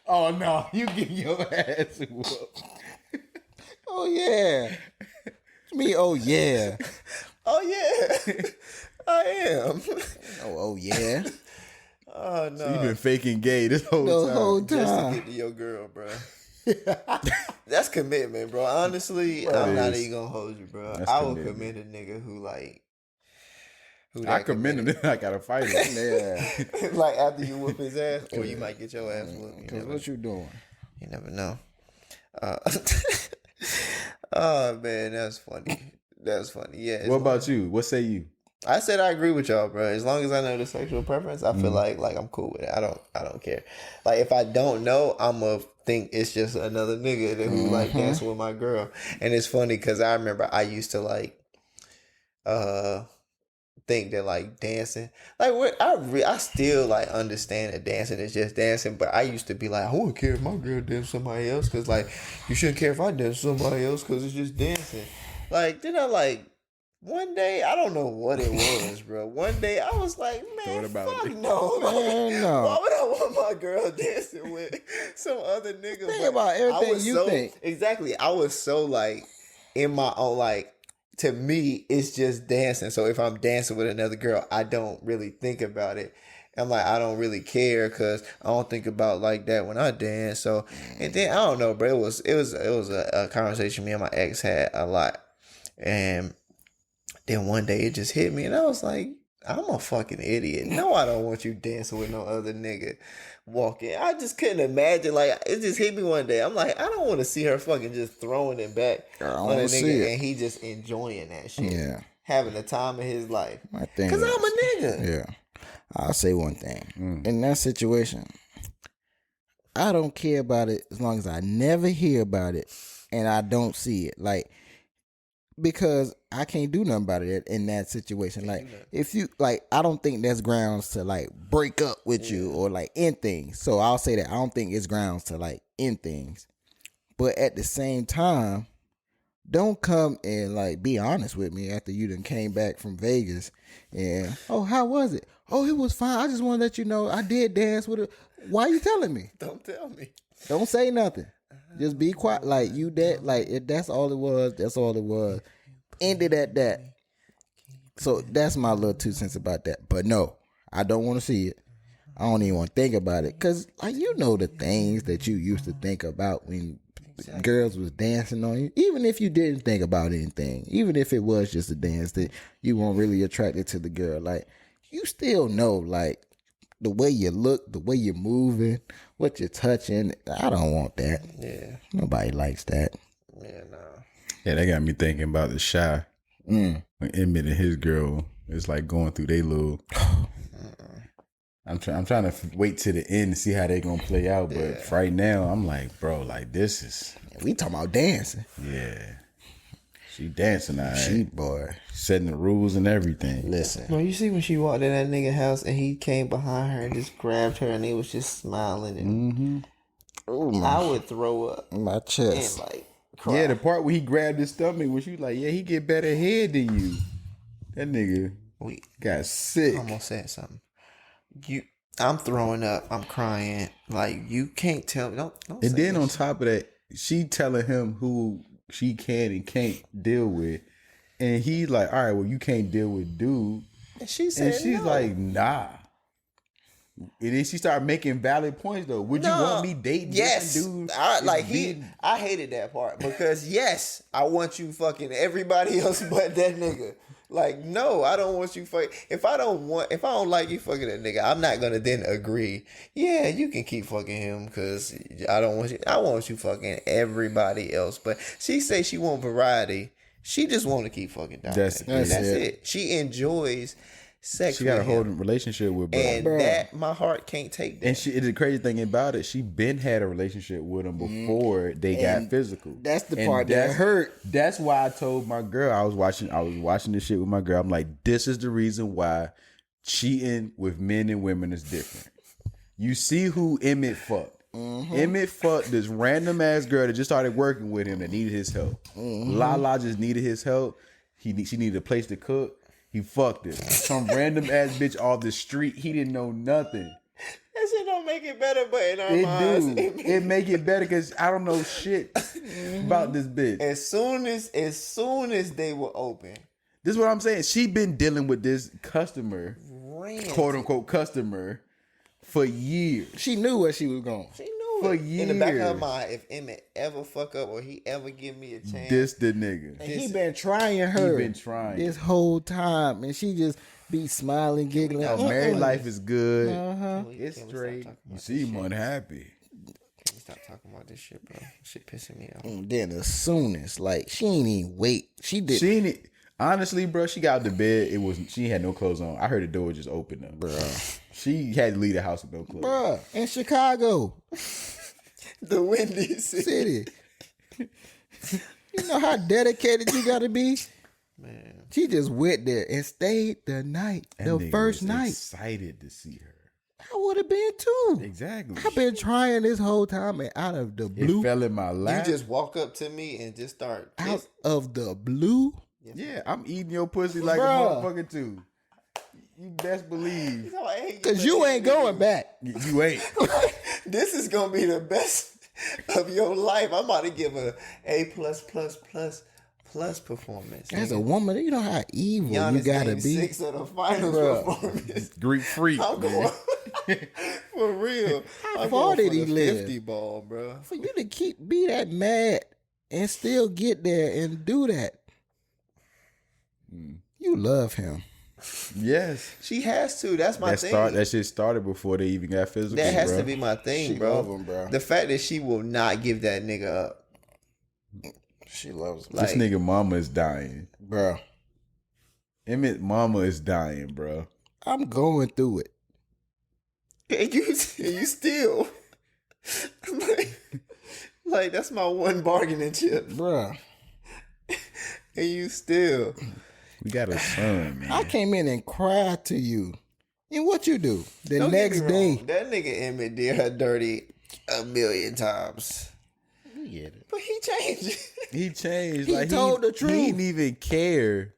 Oh no, you get your ass whooped. Oh, yeah. Me, oh, yeah. Oh yeah, I am. Oh, yeah. Oh no. So you been faking gay this whole The time. whole Just to time. get to your girl, bro. That's commitment, bro. Honestly, Bro, I'm it not is. even gonna hold you, bro. That's I would commitment. commend a nigga who like. I commend him. I gotta fight him. Yeah. Like after you whoop his ass, or you might get your ass whooped. You Because never, what you doing? you never know. Oh man, that's funny. That's funny. Yeah. as What long- about you? What say you? I said I agree with y'all, bro. As long as I know the sexual preference, I feel like I'm cool with it. I don't care. Like if I don't know, I'ma think it's just another nigga that who like dancing with my girl. And it's funny because I remember I used to like think that like dancing, like what I still like understand that dancing is just dancing, but I used to be like, I wouldn't care if my girl danced with somebody else because like you shouldn't care if I dance with somebody else because it's just dancing. Like then I like. One day, I don't know what it was, bro. One day, I was like, man, Thought about fuck it. no. Man, no. Why would I want my girl dancing with some other nigga? Think But about everything I was you think. Exactly. I was so, like, in my own, like, to me, it's just dancing. So if I'm dancing with another girl, I don't really think about it. I'm like, I don't really care because I don't think about like that when I dance. So, and then, I don't know, bro. It was a conversation me and my ex had a lot. And then one day it just hit me and I was like, I'm a fucking idiot. No, I don't want you dancing with no other nigga walking. I just couldn't imagine. Like, it just hit me one day. I'm like, I don't want to see her fucking just throwing it back on a wanna see nigga it. and he just enjoying that shit. Yeah. Having the time of his life. My thing Because is- I'm a nigga. Yeah. I'll say one thing. In that situation, I don't care about it as long as I never hear about it and I don't see it. Like, because I can't do nothing about it in that situation. Like, if you, like, I don't think there's grounds to, like, break up with you or, like, end things. So I'll say that I don't think it's grounds to, like, end things. But at the same time, don't come and, like, be honest with me after you done came back from Vegas. And, oh, how was it? Oh, it was fine. I just want to let you know I did dance with her. Why are you telling me? Don't tell me. Don't say nothing. Just be quiet. Like, you that, like, if that's all it was, that's all it was. Ended at that. So that's my little 2 cents about that. But no, I don't want to see it. I don't even want to think about it. Because, like, you know the things that you used to think about when girls was dancing on you. Even if you didn't think about anything. Even if it was just a dance that you weren't really attracted to the girl. Like, you still know, like, the way you look, the way you're moving, what you're touching. I don't want that. Yeah. Nobody likes that. Yeah, nah. Yeah, that got me thinking about the Shy. When Emmett and his girl is like going through their little. I'm trying to wait to the end to see how they gonna play out, but right now I'm like, bro, like this is. We talking about dancing. Yeah, she dancing. All right. She, boy, setting the rules and everything. listen. No, you see when she walked in that nigga house and he came behind her and just grabbed her and he was just smiling and Ooh, I would throw up my and chest. like cry. Yeah, the part where he grabbed his stomach when she was like, yeah, he get better head than you. That nigga We got sick. almost said something. I'm throwing up. I'm crying. Like you can't tell me. Don't And say then that on shit. top of that, she telling him who she can and can't deal with. And he's like, all right, well, you can't deal with dude. And she said, And she's no. like, nah. And then she started making valid points though. Would you want me dating Yes, different dudes? I hated that part because yes, I want you fucking everybody else but that nigga. Like no, I don't want you fucking. If I don't like you fucking that nigga, I'm not gonna then agree. Yeah, you can keep fucking him because I don't want you. I want you fucking everybody else. But she say she want variety. She just want to keep fucking down. That's it. She enjoys sex. She got a with whole him. relationship with bro. And that my heart can't take that. And the crazy thing about it, she been had a relationship with him before they got physical. That's the part that hurt. That's why I told my girl I was watching this shit with my girl. I'm like, this is the reason why cheating with men and women is different. You see who Emmett fucked. Emmett fucked this random ass girl that just started working with him that needed his help. Lala just needed his help. She needed a place to cook. He fucked her. Some random ass bitch off the street. He didn't know nothing. That shit don't make it better, but in our minds, It make it better because I don't know shit about this bitch. as soon as they were open, This is what I'm saying. She been dealing with this customer, ran. quote unquote customer, for years. She knew where she was going. She knew For it. In the back of her years. mind, if Emmett ever fuck up or he ever give me a chance, This the nigga. And he been trying her. He been trying. this whole time, and she just be smiling, giggling. Our married life is good. Can we It's stop straight. talking You about seem this shit? unhappy. Can we stop talking about this shit, bro? Shit pissing me off. And then as soon as, like, she ain't even wait. She did. She ain't it. Honestly, bro, she got out the bed. She had no clothes on. I heard the door just open up. Bruh. She had to leave the house with no clothes. Bruh, in Chicago The windy city. City. You know how dedicated you gotta be? Man, She just went there and stayed the night. That The nigga first was night. excited to see her. I would have been too. Exactly. I've been trying this whole time, and out of the It blue, fell in my you lap. just walk up to me and just start. out of the blue, Yeah, I'm eating your pussy like Bruh. a motherfucker too. You best believe. cause you ain't going back. You ain't. This is gonna be the best of your life. I'm about to give A plus performance. As a woman, you know how evil Giannis you gotta game be. 6 of the finals Bruh. performance. Greek freak. I'm man. going for real. I'm far going did for he the live? 50 ball, bro. For you to be that mad and still get there and do that, you love him. Yes. She has to. That's my thing. That shit started before they even got physical. That has bro. to be my thing, She bro. love him, bro. The fact that she will not give that nigga up. She loves him, This nigga mama is dying. bro. Emmett mama is dying, bro. I'm going through it. And you still like that's my one bargaining chip, bruh. And you still. We got a son, man. I came in and cried to you. And what you do? The Don't get next me day. wrong, that nigga Emmett did her dirty 1,000,000 times. We get it. But he changed. He changed. He like told the truth. He didn't even care.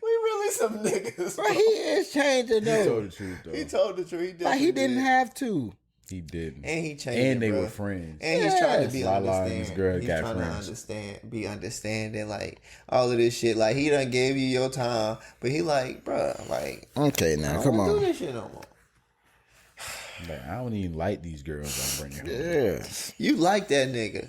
We really some niggas. But he is changing He told though. the truth, though. He told the truth. He Like he didn't did. have to. He didn't. And he changed. And it, they bro. were friends. And he's trying to be Lala and understanding. this girl He's got trying friends. to be understanding, like all of this shit. Like he done gave you your time, but he like, bruh, like Okay, I now don't come wanna do on. this shit no more. Like, I don't even like these girls I'm bringing home. Yeah. You like that nigga?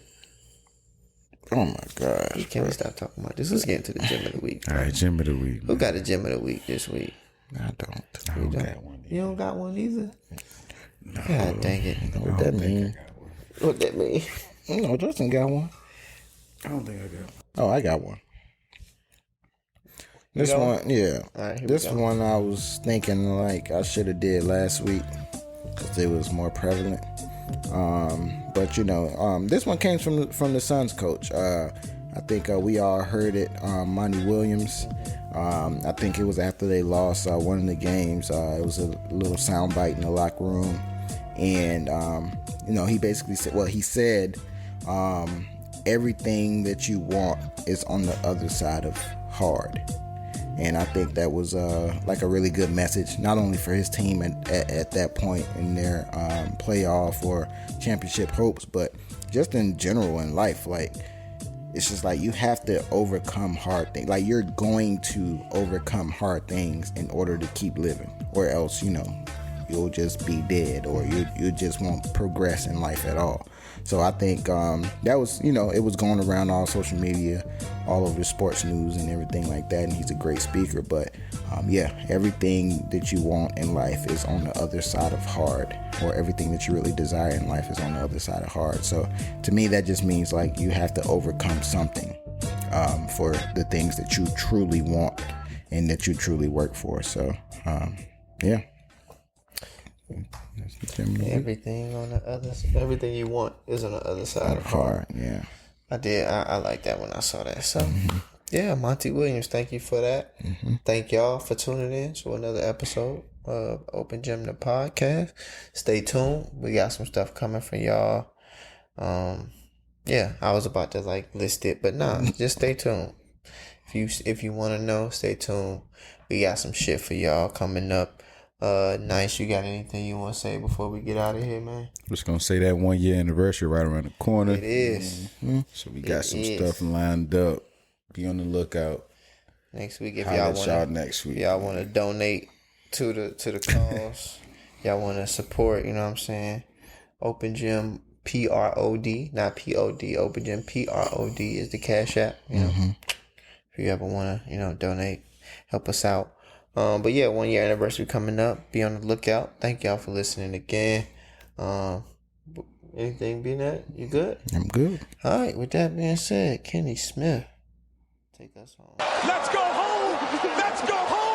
Oh my gosh. Can we stop talking about this? Let's get into the gym of the week. All right, gym of the week. Who got a gym of the week this week? I don't. I don't got one. You don't got one either. God dang it! What that mean? What that mean? No, Justin got one. I don't think I got one. Oh, I got one. This go? one, yeah. All right, here we This go. one I was thinking like I should have did last week because it was more prevalent. But you know, this one came from the Suns coach. I think we all heard it. Monty Williams. I think it was after they lost one of the games. It was a little soundbite in the locker room, and you know, he basically said, well, he said, everything that you want is on the other side of hard. And I think that was like a really good message, not only for his team at that point in their playoff or championship hopes, but just in general in life. Like, it's just like you have to overcome hard things. Like, you're going to overcome hard things in order to keep living, or else, you know, you'll just be dead, or you just won't progress in life at all. So I think that was, you know, it was going around all social media, all over the sports news and everything like that. And he's a great speaker. But yeah, everything that you want in life is on the other side of hard, or everything that you really desire in life is on the other side of hard. So to me, that just means like you have to overcome something for the things that you truly want and that you truly work for. So yeah. Everything on the other, everything you want is on the other side of hard. Yeah. I like that when I saw that. So yeah, Monty Williams, thank you for that. Thank y'all for tuning in to another episode of Open Gym the podcast. Stay tuned. We got some stuff coming for y'all. Yeah, I was about to like list it, but nah, just stay tuned. If you want to know, stay tuned. We got some shit for y'all coming up. Nice. You got anything you want to say before we get out of here, man? Just gonna say that 1 year anniversary right around the corner. It is. So we got some stuff lined up. Be on the lookout. Next week, if Holla y'all at want y'all to, next week. y'all want to donate to the cause, y'all want to support. You know what I'm saying? Open Gym PROD, not POD. Open Gym PROD is the Cash App. You know, if you ever want to, donate, help us out. But yeah, 1 year anniversary coming up. Be on the lookout. Thank y'all for listening again. Anything being that? You good? I'm good. All right. With that being said, Kenny Smith, take us home. Let's go home! Let's go home!